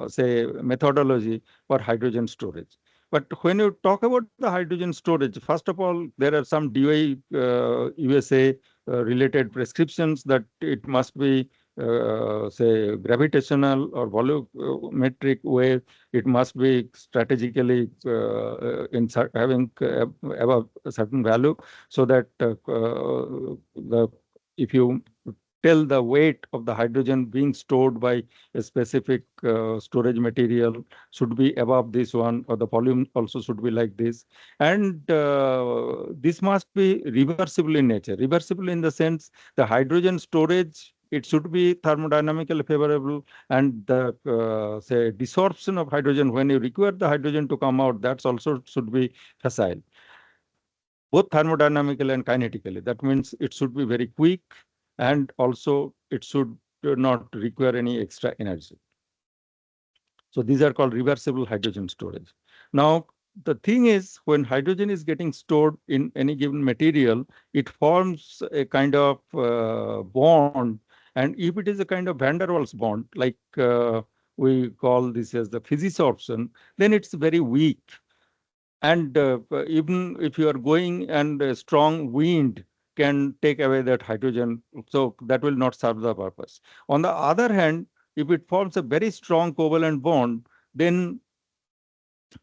say, methodology for hydrogen storage. But when you talk about the hydrogen storage, first of all, there are some DOE USA related prescriptions that it must be, say, gravitational or volumetric way. It must be strategically having above a certain value, so that if you tell the weight of the hydrogen being stored by a specific storage material should be above this one, or the volume also should be like this. And this must be reversible in nature. Reversible in the sense the hydrogen storage, it should be thermodynamically favorable, and the say desorption of hydrogen, when you require the hydrogen to come out, that's also should be facile, both thermodynamically and kinetically. That means it should be very quick, and also it should not require any extra energy. So these are called reversible hydrogen storage. Now, the thing is, when hydrogen is getting stored in any given material, it forms a kind of bond. And if it is a kind of van der Waals bond, like we call this as the physisorption, then it's very weak. And even if you are going and a strong wind can take away that hydrogen, so that will not serve the purpose. On the other hand, if it forms a very strong covalent bond, then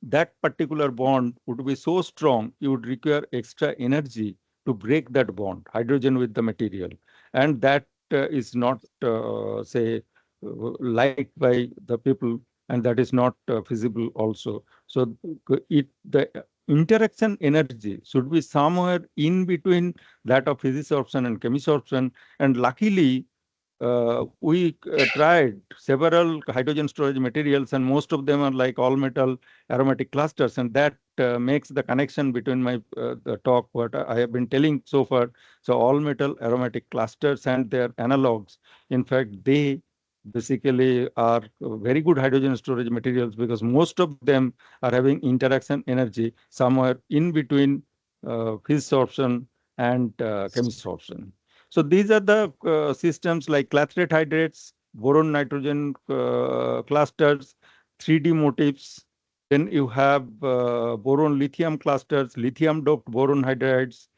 that particular bond would be so strong, you would require extra energy to break that bond, hydrogen with the material. And that is not, say, liked by the people, and that is not feasible also. So the interaction energy should be somewhere in between that of physisorption and chemisorption. And luckily, we tried several hydrogen storage materials, and most of them are like all metal aromatic clusters, and that makes the connection between my the talk what I have been telling so far. So all metal aromatic clusters and their analogs, in fact, they basically are very good hydrogen storage materials, because most of them are having interaction energy somewhere in between physisorption and chemisorption. So these are the systems like clathrate hydrates, boron nitrogen clusters, 3D motifs. Then you have boron lithium clusters, lithium doped boron hydrides.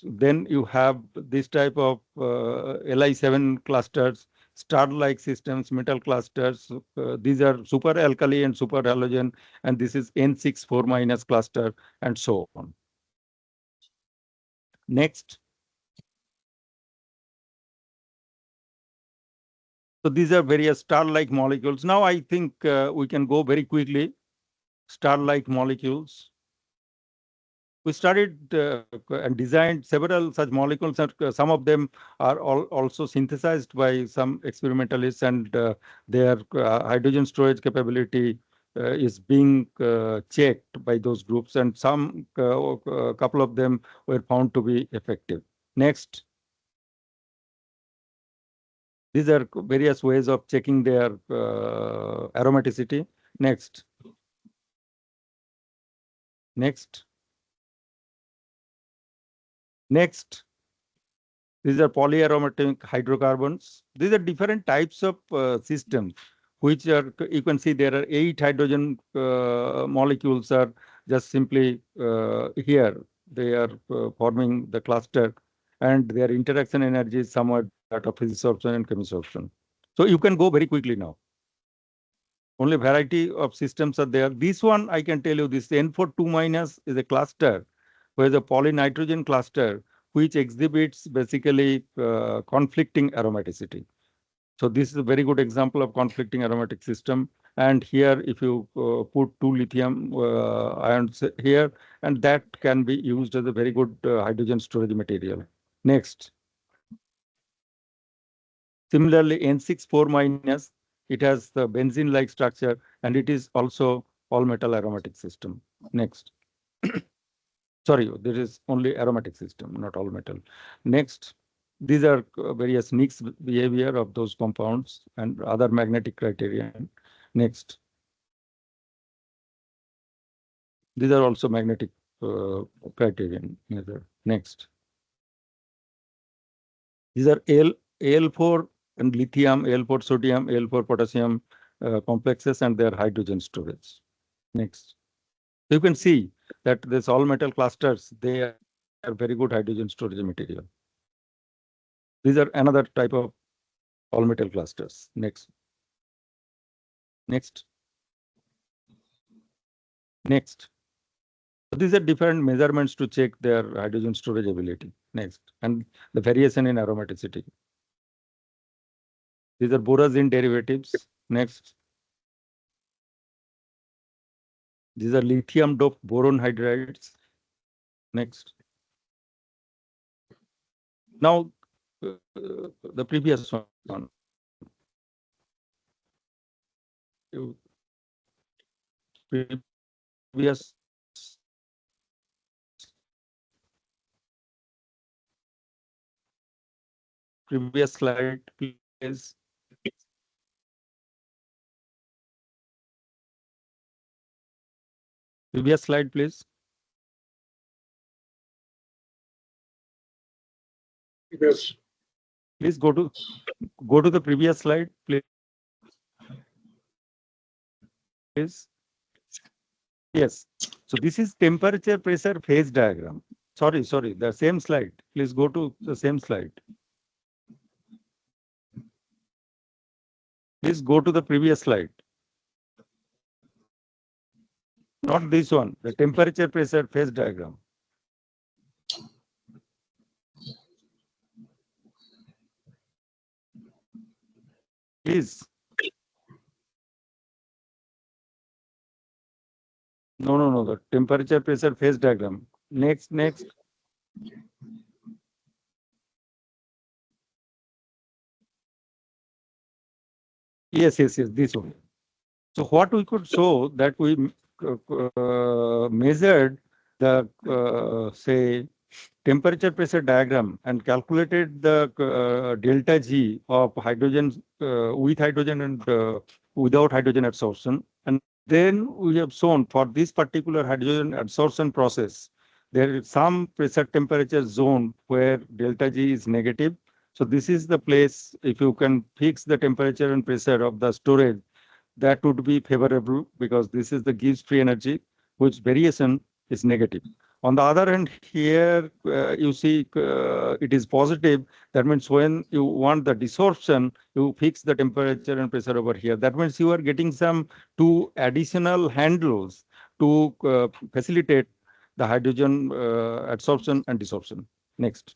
Then you have this type of Li7 clusters, star-like systems, metal clusters. These are super alkali and super halogen, and this is N6 4- cluster, and so on. Next. So these are various star-like molecules. Now I think we can go very quickly. Star-like molecules. We studied and designed several such molecules, and some of them are also synthesized by some experimentalists, and their hydrogen storage capability is being checked by those groups, and some couple of them were found to be effective. Next. These are various ways of checking their aromaticity. Next. Next. Next. These are polyaromatic hydrocarbons. These are different types of systems, which are, you can see there are 8 hydrogen molecules are just simply here. They are forming the cluster, and their interaction energy is somewhat that of physisorption and chemisorption. So you can go very quickly now. Only variety of systems are there. This one, I can tell you, this N4 2- is a cluster, where the polynitrogen cluster, which exhibits basically conflicting aromaticity. So this is a very good example of conflicting aromatic system. And here, if you put 2 lithium ions here, and that can be used as a very good hydrogen storage material. Next. Similarly, N6 4-, it has the benzene-like structure, and it is also all metal aromatic system. Next. Sorry, there is only aromatic system, not all metal. Next. These are various mixed behavior of those compounds and other magnetic criterion. Next. These are also magnetic criterion. Next. These are Al4 and lithium, Al4 sodium, Al4 potassium complexes and their hydrogen storage. Next. You can see that this all metal clusters, they are very good hydrogen storage material. These are another type of all metal clusters. Next. Next. Next. So these are different measurements to check their hydrogen storage ability. Next. And the variation in aromaticity. These are Borazin derivatives. Next. These are lithium doped boron hydrides. Next. Now, the previous one. Previous slide, please. Previous slide, please. Yes. Please go to the previous slide, please. Yes. So this is temperature pressure phase diagram. Sorry, the same slide. Please go to the same slide. Please go to the previous slide. Not this one, the temperature pressure phase diagram. Please. No, the temperature pressure phase diagram. Next. Yes, this one. So what we could show that we measured the say temperature pressure diagram and calculated the delta G of hydrogen with hydrogen and without hydrogen absorption. And then we have shown for this particular hydrogen absorption process, there is some pressure temperature zone where delta G is negative. So this is the place, if you can fix the temperature and pressure of the storage, that would be favorable because this is the Gibbs free energy, which variation is negative. On the other hand, here you see it is positive. That means when you want the desorption, you fix the temperature and pressure over here. That means you are getting some two additional handles to facilitate the hydrogen adsorption and desorption. Next.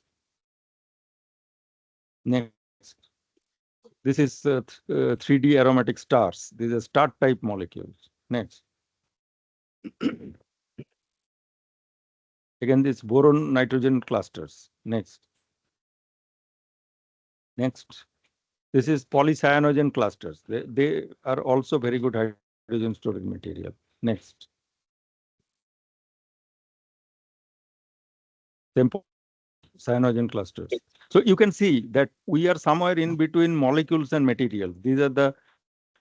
This is 3D aromatic stars. These are star type molecules. Next. Again, this boron nitrogen clusters. Next. This is polycyanogen clusters. They are also very good hydrogen storage material. Next. Cyanogen clusters. So you can see that we are somewhere in between molecules and materials. These are the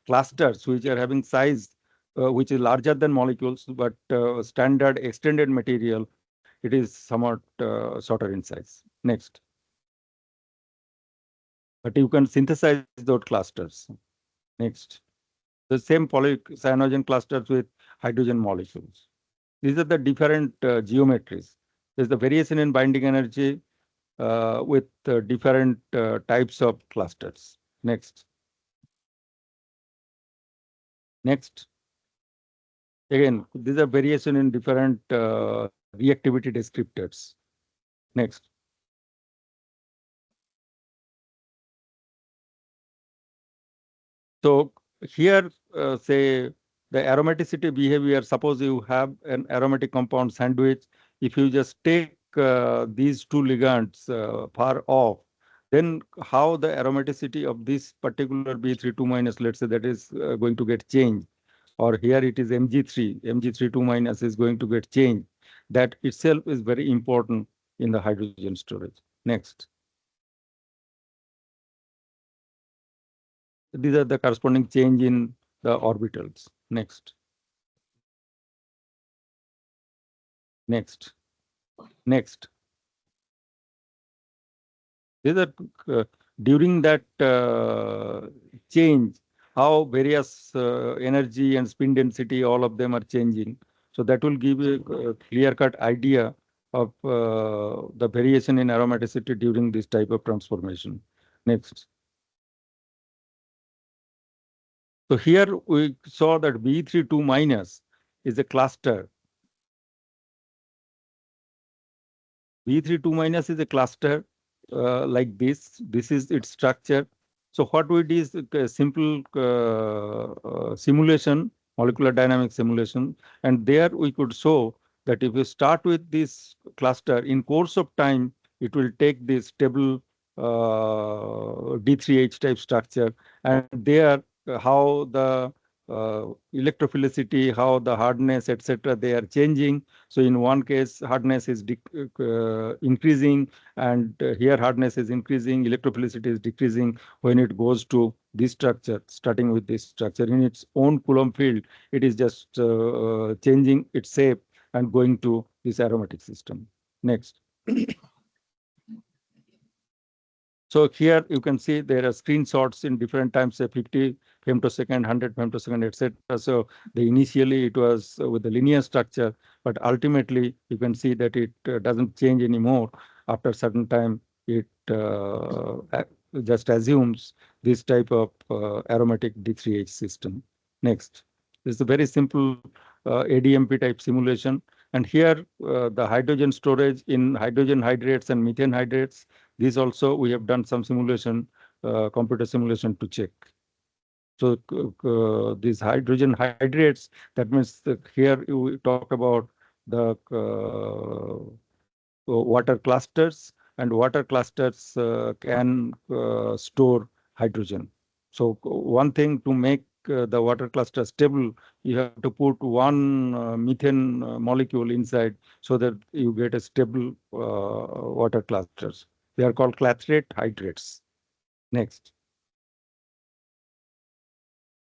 clusters which are having size which is larger than molecules, but standard extended material, it is somewhat shorter in size. Next. But you can synthesize those clusters. Next. The same polycyanogen clusters with hydrogen molecules. These are the different geometries. There's the variation in binding energy with different types of clusters. Next. Again, these are variation in different reactivity descriptors. Next. So here, say the aromaticity behavior, suppose you have an aromatic compound sandwich. If you just take these two ligands far off, then how the aromaticity of this particular B32 minus, let's say, that is going to get changed. Or here it is Mg32 minus is going to get changed. That itself is very important in the hydrogen storage. Next. These are the corresponding change in the orbitals. Next. These are during that change, how various energy and spin density, all of them are changing. So that will give you a clear-cut idea of the variation in aromaticity during this type of transformation. Next. So here we saw that B32 minus is a cluster. B32 minus is a cluster like this. This is its structure. So what we did is a simple simulation, molecular dynamic simulation, and there we could show that if you start with this cluster, in course of time, it will take this stable D3H type structure, and there how the electrophilicity, how the hardness, etc., they are changing. So in one case, hardness is increasing, and here hardness is increasing, electrophilicity is decreasing when it goes to this structure, starting with this structure. In its own Coulomb field, it is just changing its shape and going to this aromatic system. Next. So here you can see there are screenshots in different times, say 50 femtosecond, 100 femtosecond, etc. So initially it was with the linear structure, but ultimately you can see that it doesn't change anymore. After a certain time, it just assumes this type of aromatic D3H system. Next. This is a very simple ADMP type simulation. And here the hydrogen storage in hydrogen hydrates and methane hydrates. These also we have done some simulation, computer simulation to check. So these hydrogen hydrates, that means here we talk about the water clusters, and water clusters can store hydrogen. So one thing to make the water cluster stable, you have to put one methane molecule inside so that you get a stable water clusters. They are called clathrate hydrates. Next.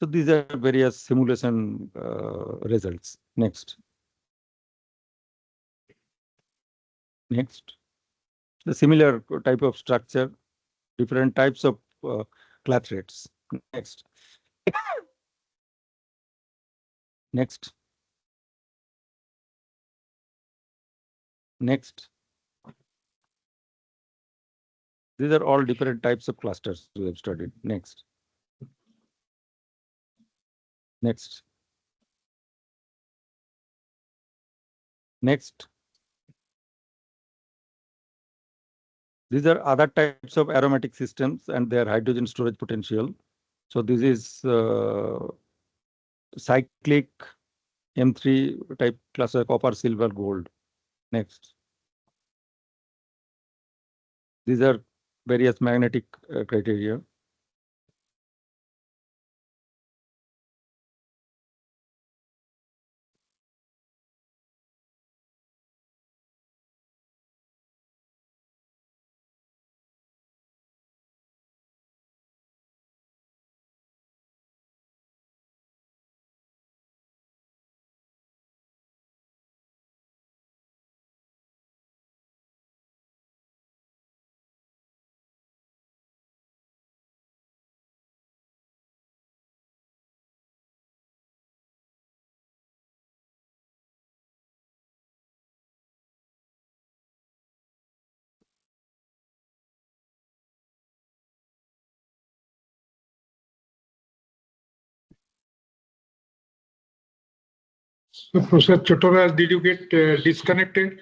So these are various simulation results. Next. Next. The similar type of structure, different types of clathrates. Next. Next. Next. These are all different types of clusters we have studied. Next. Next. Next. These are other types of aromatic systems and their hydrogen storage potential. So this is cyclic M3 type cluster, copper, silver, gold. Next. These are various magnetic criteria. So, Professor Chotora, did you get disconnected?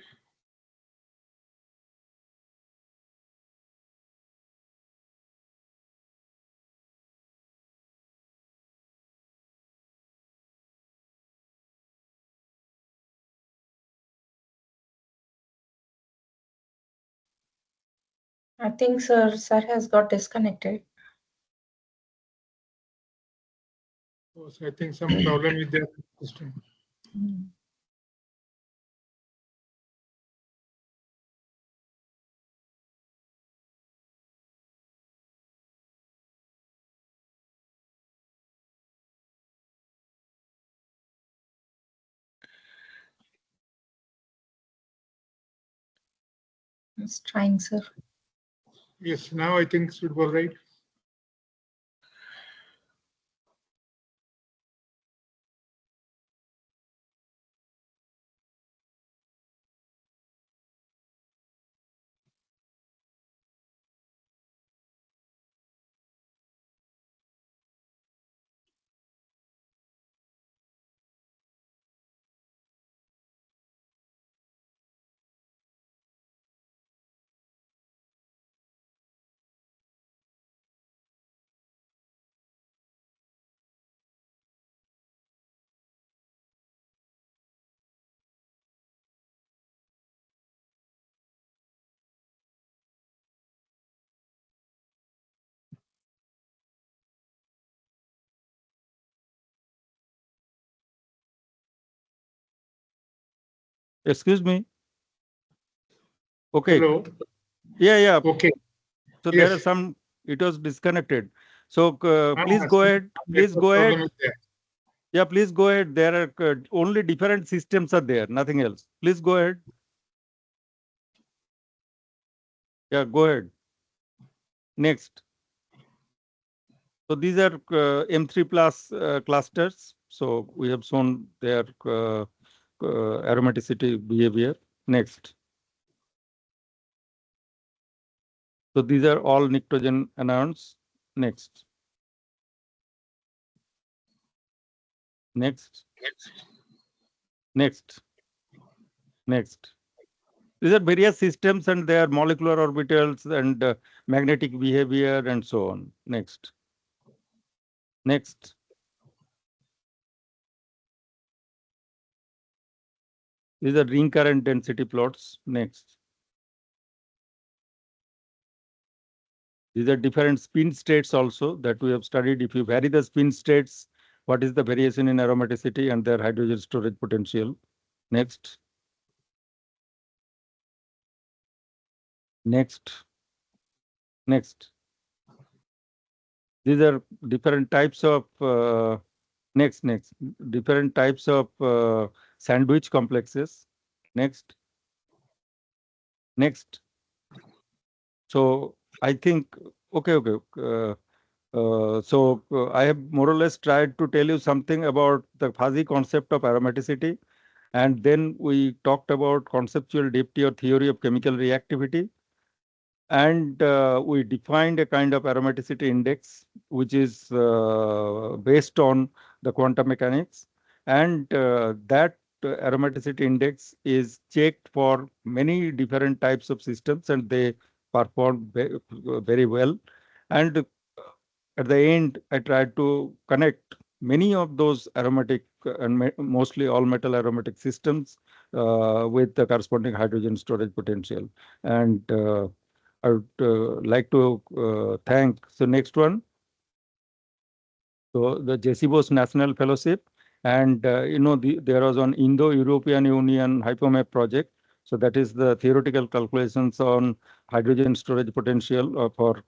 I think sir has got disconnected. So I think some problem with their system. It's trying, sir. Yes, now I think should go right. Excuse me. Okay. Hello. Yeah. Okay. So there Yes. are some, it was disconnected. So Ah, please go ahead. Please network go ahead. problem is there. Yeah, please go ahead. There are only different systems are there, nothing else. Please go ahead. Yeah, go ahead. Next. So these are M3 plus clusters. So we have shown their aromaticity behavior. Next. So these are all nitrogen anions. Next. Next. Next. Next. These are various systems and their molecular orbitals and magnetic behavior and so on. Next. Next. These are ring current density plots. Next. These are different spin states also that we have studied. If you vary the spin states, what is the variation in aromaticity and their hydrogen storage potential? Next. Next. Next. These are different types of next. Different types of sandwich complexes. Next. Next. So I think okay. I have more or less tried to tell you something about the fuzzy concept of aromaticity. And then we talked about conceptual depth or theory of chemical reactivity. And we defined a kind of aromaticity index, which is based on the quantum mechanics. And that aromaticity index is checked for many different types of systems, and they perform very well. And at the end, I tried to connect many of those aromatic and mostly all metal aromatic systems with the corresponding hydrogen storage potential. And I would like to thank. So next one. So the J.C. Bose National Fellowship, and there was an Indo-European Union HypoMap project. So that is the theoretical calculations on hydrogen storage potential for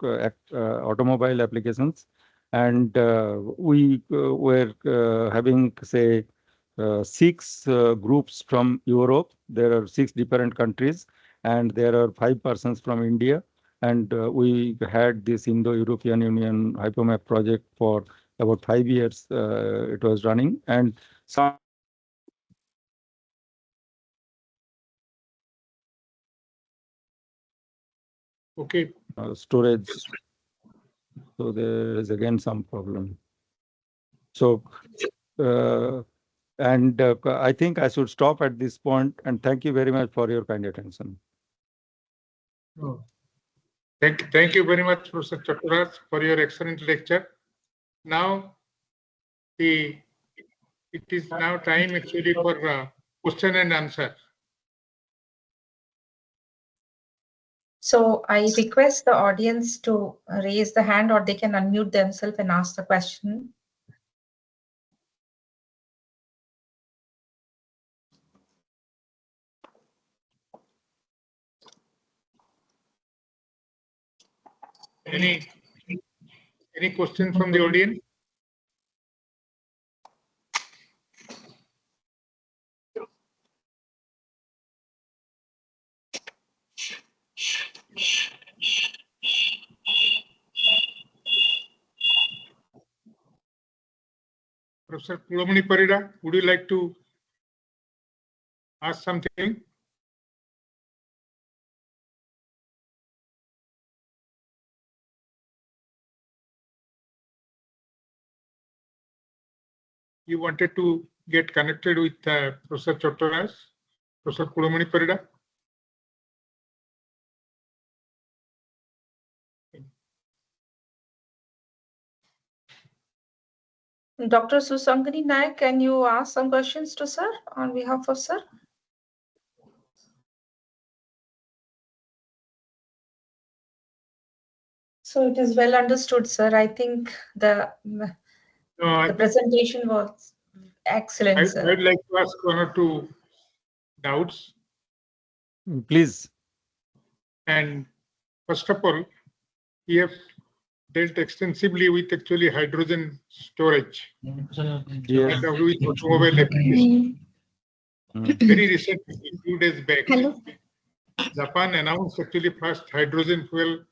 automobile applications. And we were having, say, six groups from Europe. There are 6 different countries, and there are 5 persons from India. And we had this Indo-European Union HypoMap project for about 5 years. It was running, and some Okay. Storage. So there is again some problem. So I think I should stop at this point, and thank you very much for your kind attention. Oh. Thank you very much, Professor Chaturaj, for your excellent lecture. Now, it is now time actually for question and answer. So I request the audience to raise the hand, or they can unmute themselves and ask the question. Any question from the audience? Professor Kulomani Parida, would you like to ask something? You wanted to get connected with Professor Chottoras, Professor Kulomani Parida? Dr. Susangani Naik, can you ask some questions to sir on behalf of sir? So it is well understood, sir. I think the presentation was excellent, sir. I'd like to ask one or two doubts. Please. And first of all, we have dealt extensively with actually hydrogen storage. Yes. And with automobile application. Very recently, a few days back, Japan announced actually first hydrogen fuel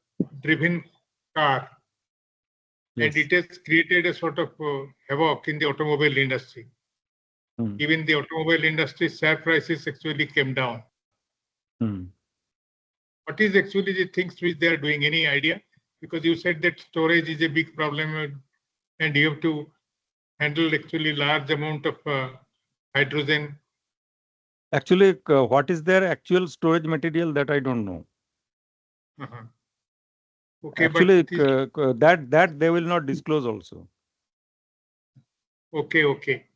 driven car. Yes. And it has created a sort of havoc in the automobile industry. Even the automobile industry share prices actually came down. What is actually the things which they are doing? Any idea? Because you said that storage is a big problem and you have to handle actually large amount of hydrogen. Actually, what is their actual storage material that I don't know. Okay, actually, but that they will not disclose also. Okay.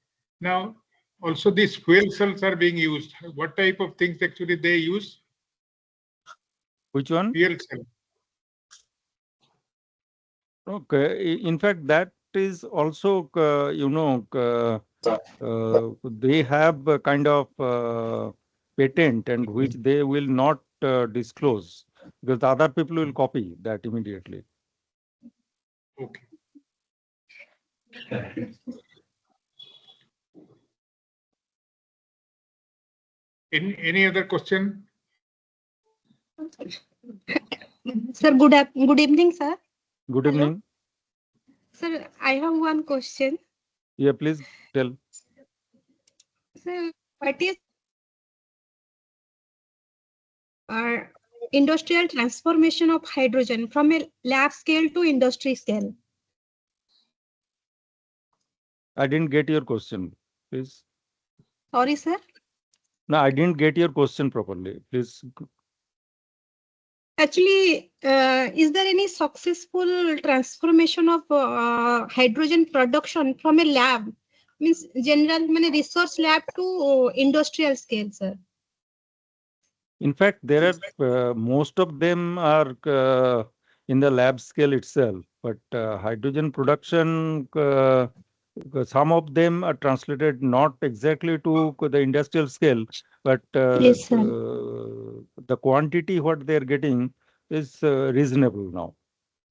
Now, also these fuel cells are being used. What type of things actually they use? Which one? Fuel cell. Okay. In fact, that is also, they have a kind of patent and which they will not disclose because the other people will copy that immediately. Okay. Any other question? Sir, good evening, sir. Good Hello. evening. Sir, I have one question. Yeah, please tell. Sir, what is industrial transformation of hydrogen from a lab scale to industry scale? I didn't get your question, please. Sorry, sir. No, I didn't get your question properly. Please. Actually, is there any successful transformation of hydrogen production from a lab, means general research lab to industrial scale, sir? In fact, there are most of them are in the lab scale itself, but hydrogen production, some of them are translated not exactly to the industrial scale, but Yes, sir. the quantity what they are getting is reasonable now.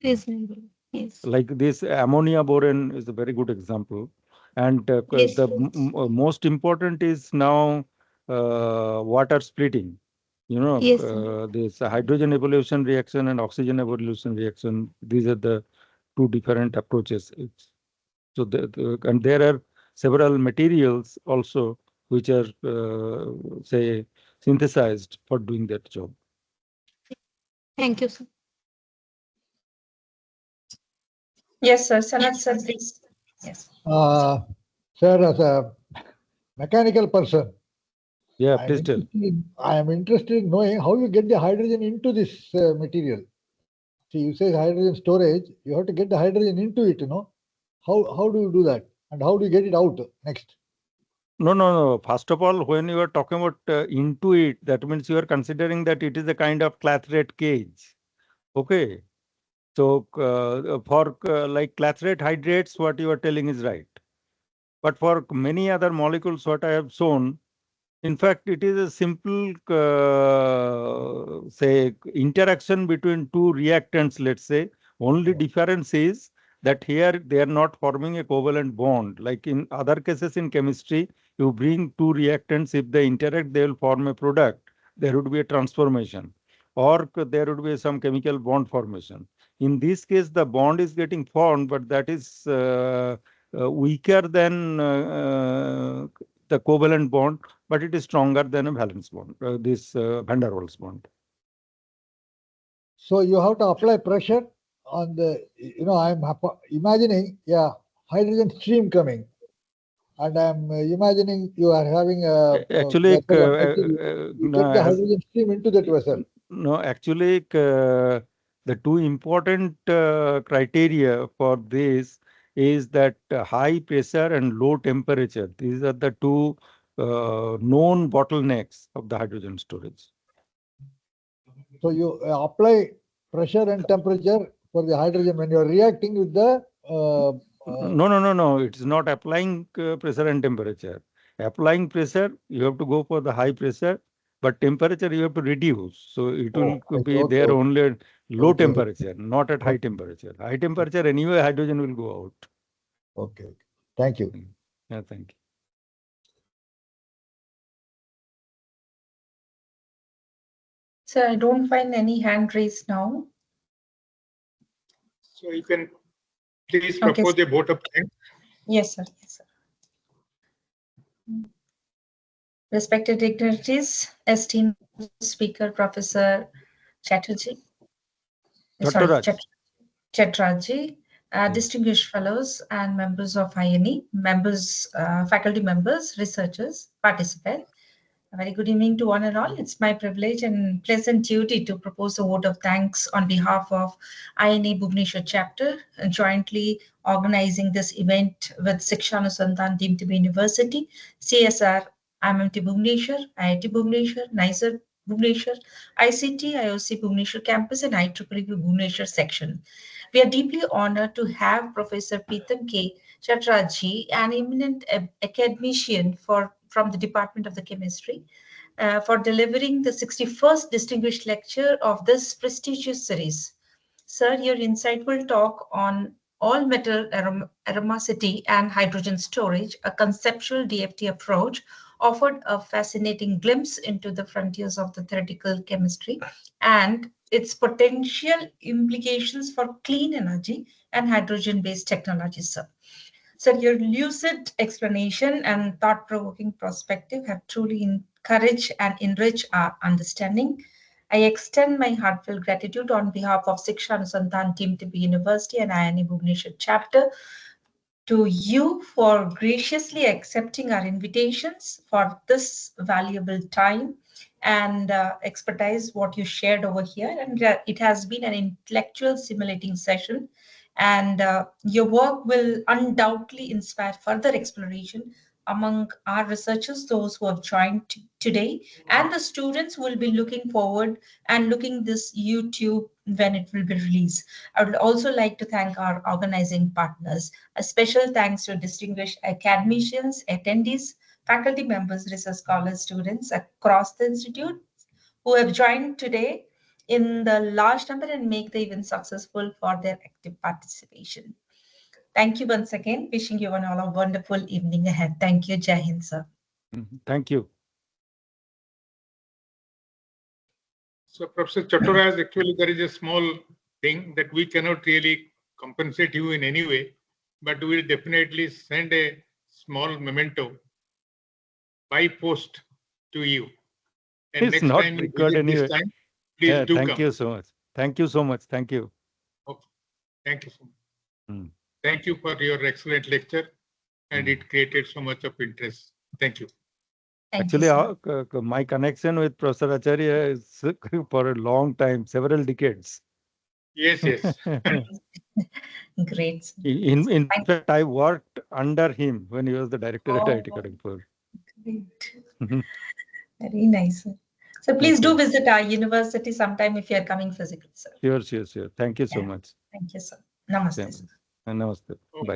Reasonable. Yes. Like this ammonia boron is a very good example. And Yes. the most important is now water splitting. Yes, This hydrogen evolution reaction and oxygen evolution reaction, these are the two different approaches. So and there are several materials also which are, say, synthesized for doing that job. Thank you, sir. Yes, sir. Sanat sir, please. Yes. Sir, as a mechanical person, Yeah, please tell. I am interested in knowing how you get the hydrogen into this material. See, you say hydrogen storage, you have to get the hydrogen into it, How do you do that? And how do you get it out next? No. First of all, when you are talking about into it, that means you are considering that it is a kind of clathrate cage. Okay. So for like clathrate hydrates, what you are telling is right. But for many other molecules, what I have shown, in fact, it is a simple, say, interaction between two reactants, let's say. Only difference is that here they are not forming a covalent bond. Like in other cases in chemistry, you bring two reactants, if they interact, they will form a product. There would be a transformation or there would be some chemical bond formation. In this case, the bond is getting formed, but that is weaker than the covalent bond, but it is stronger than a valence bond, this van der Waals bond. So you have to apply pressure on the, I'm imagining, hydrogen stream coming. And I'm imagining you are having a Actually, vessel of mercury. You get the hydrogen stream into that vessel. No, actually, the two important criteria for this is that high pressure and low temperature. These are the two known bottlenecks of the hydrogen storage. So you apply pressure and temperature for the hydrogen when you are reacting with the. No. It's not applying pressure and temperature. Applying pressure, you have to go for the high pressure, but temperature you have to reduce. So it will be there only at low temperature, not at high temperature. High temperature, anyway, hydrogen will go out. Okay. Thank you. Yeah, thank you. Sir, I don't find any hand raised now. So you can please Okay, propose a vote of thanks. Yes, sir. Yes, sir. Respected dignitaries, esteemed speaker, Professor Chatterjee. Chatterjee, distinguished fellows and members of INE, faculty members, researchers, participants. A very good evening to one and all. It's my privilege and pleasant duty to propose a vote of thanks on behalf of INE Bhubaneswar chapter, jointly organizing this event with Shiksha Anusandhan deemed to be university, CSR, IMT Bhubaneswar, IIT Bhubaneswar, NISER Bhubaneswar, ICT, IOC Bhubaneswar campus, and IEEE Bhubaneswar section. We are deeply honored to have Professor Pritam K. Chatterjee, an eminent academician from the Department of the Chemistry, for delivering the 61st distinguished lecture of this prestigious series. Sir, your insightful talk on all metal atomicity and hydrogen storage, a conceptual DFT approach, offered a fascinating glimpse into the frontiers of the theoretical chemistry and its potential implications for clean energy and hydrogen-based technologies, sir. So your lucid explanation and thought-provoking perspective have truly encouraged and enriched our understanding. I extend my heartfelt gratitude on behalf of Shiksha Anusandhan deemed to be University and INE Bhubaneswar chapter to you for graciously accepting our invitations for this valuable time and expertise what you shared over here. And it has been an intellectual simulating session, and your work will undoubtedly inspire further exploration among our researchers, those who have joined today, and the students who will be looking forward and looking this YouTube when it will be released. I would also like to thank our organizing partners. A special thanks to distinguished academicians, attendees, faculty members, research scholars, students across the institute who have joined today in the large number and make the event successful for their active participation. Thank you once again. Wishing you all a wonderful evening ahead. Thank you. Jai Hind, sir. Thank you. So Professor Chatterjee, actually there is a small thing that we cannot really compensate you in any way, but we will definitely send a small memento by post to you. And It's next not time you required visit anyway. this time, please do Thank come. you so much. Thank you so much. Thank you. Okay. Thank you so much. Thank you for your excellent lecture, and it created so much of interest. Thank you. Actually, my connection with Professor Acharya is for a long time, several decades. Yes. Great. In fact, I worked under him when he was the director at IIT Kharagpur. Great. Very nice, sir. So please do visit our university sometime if you are coming physically, sir. Sure. Thank you so much. Thank you, sir. Namaste, sir. Namaste. Bye.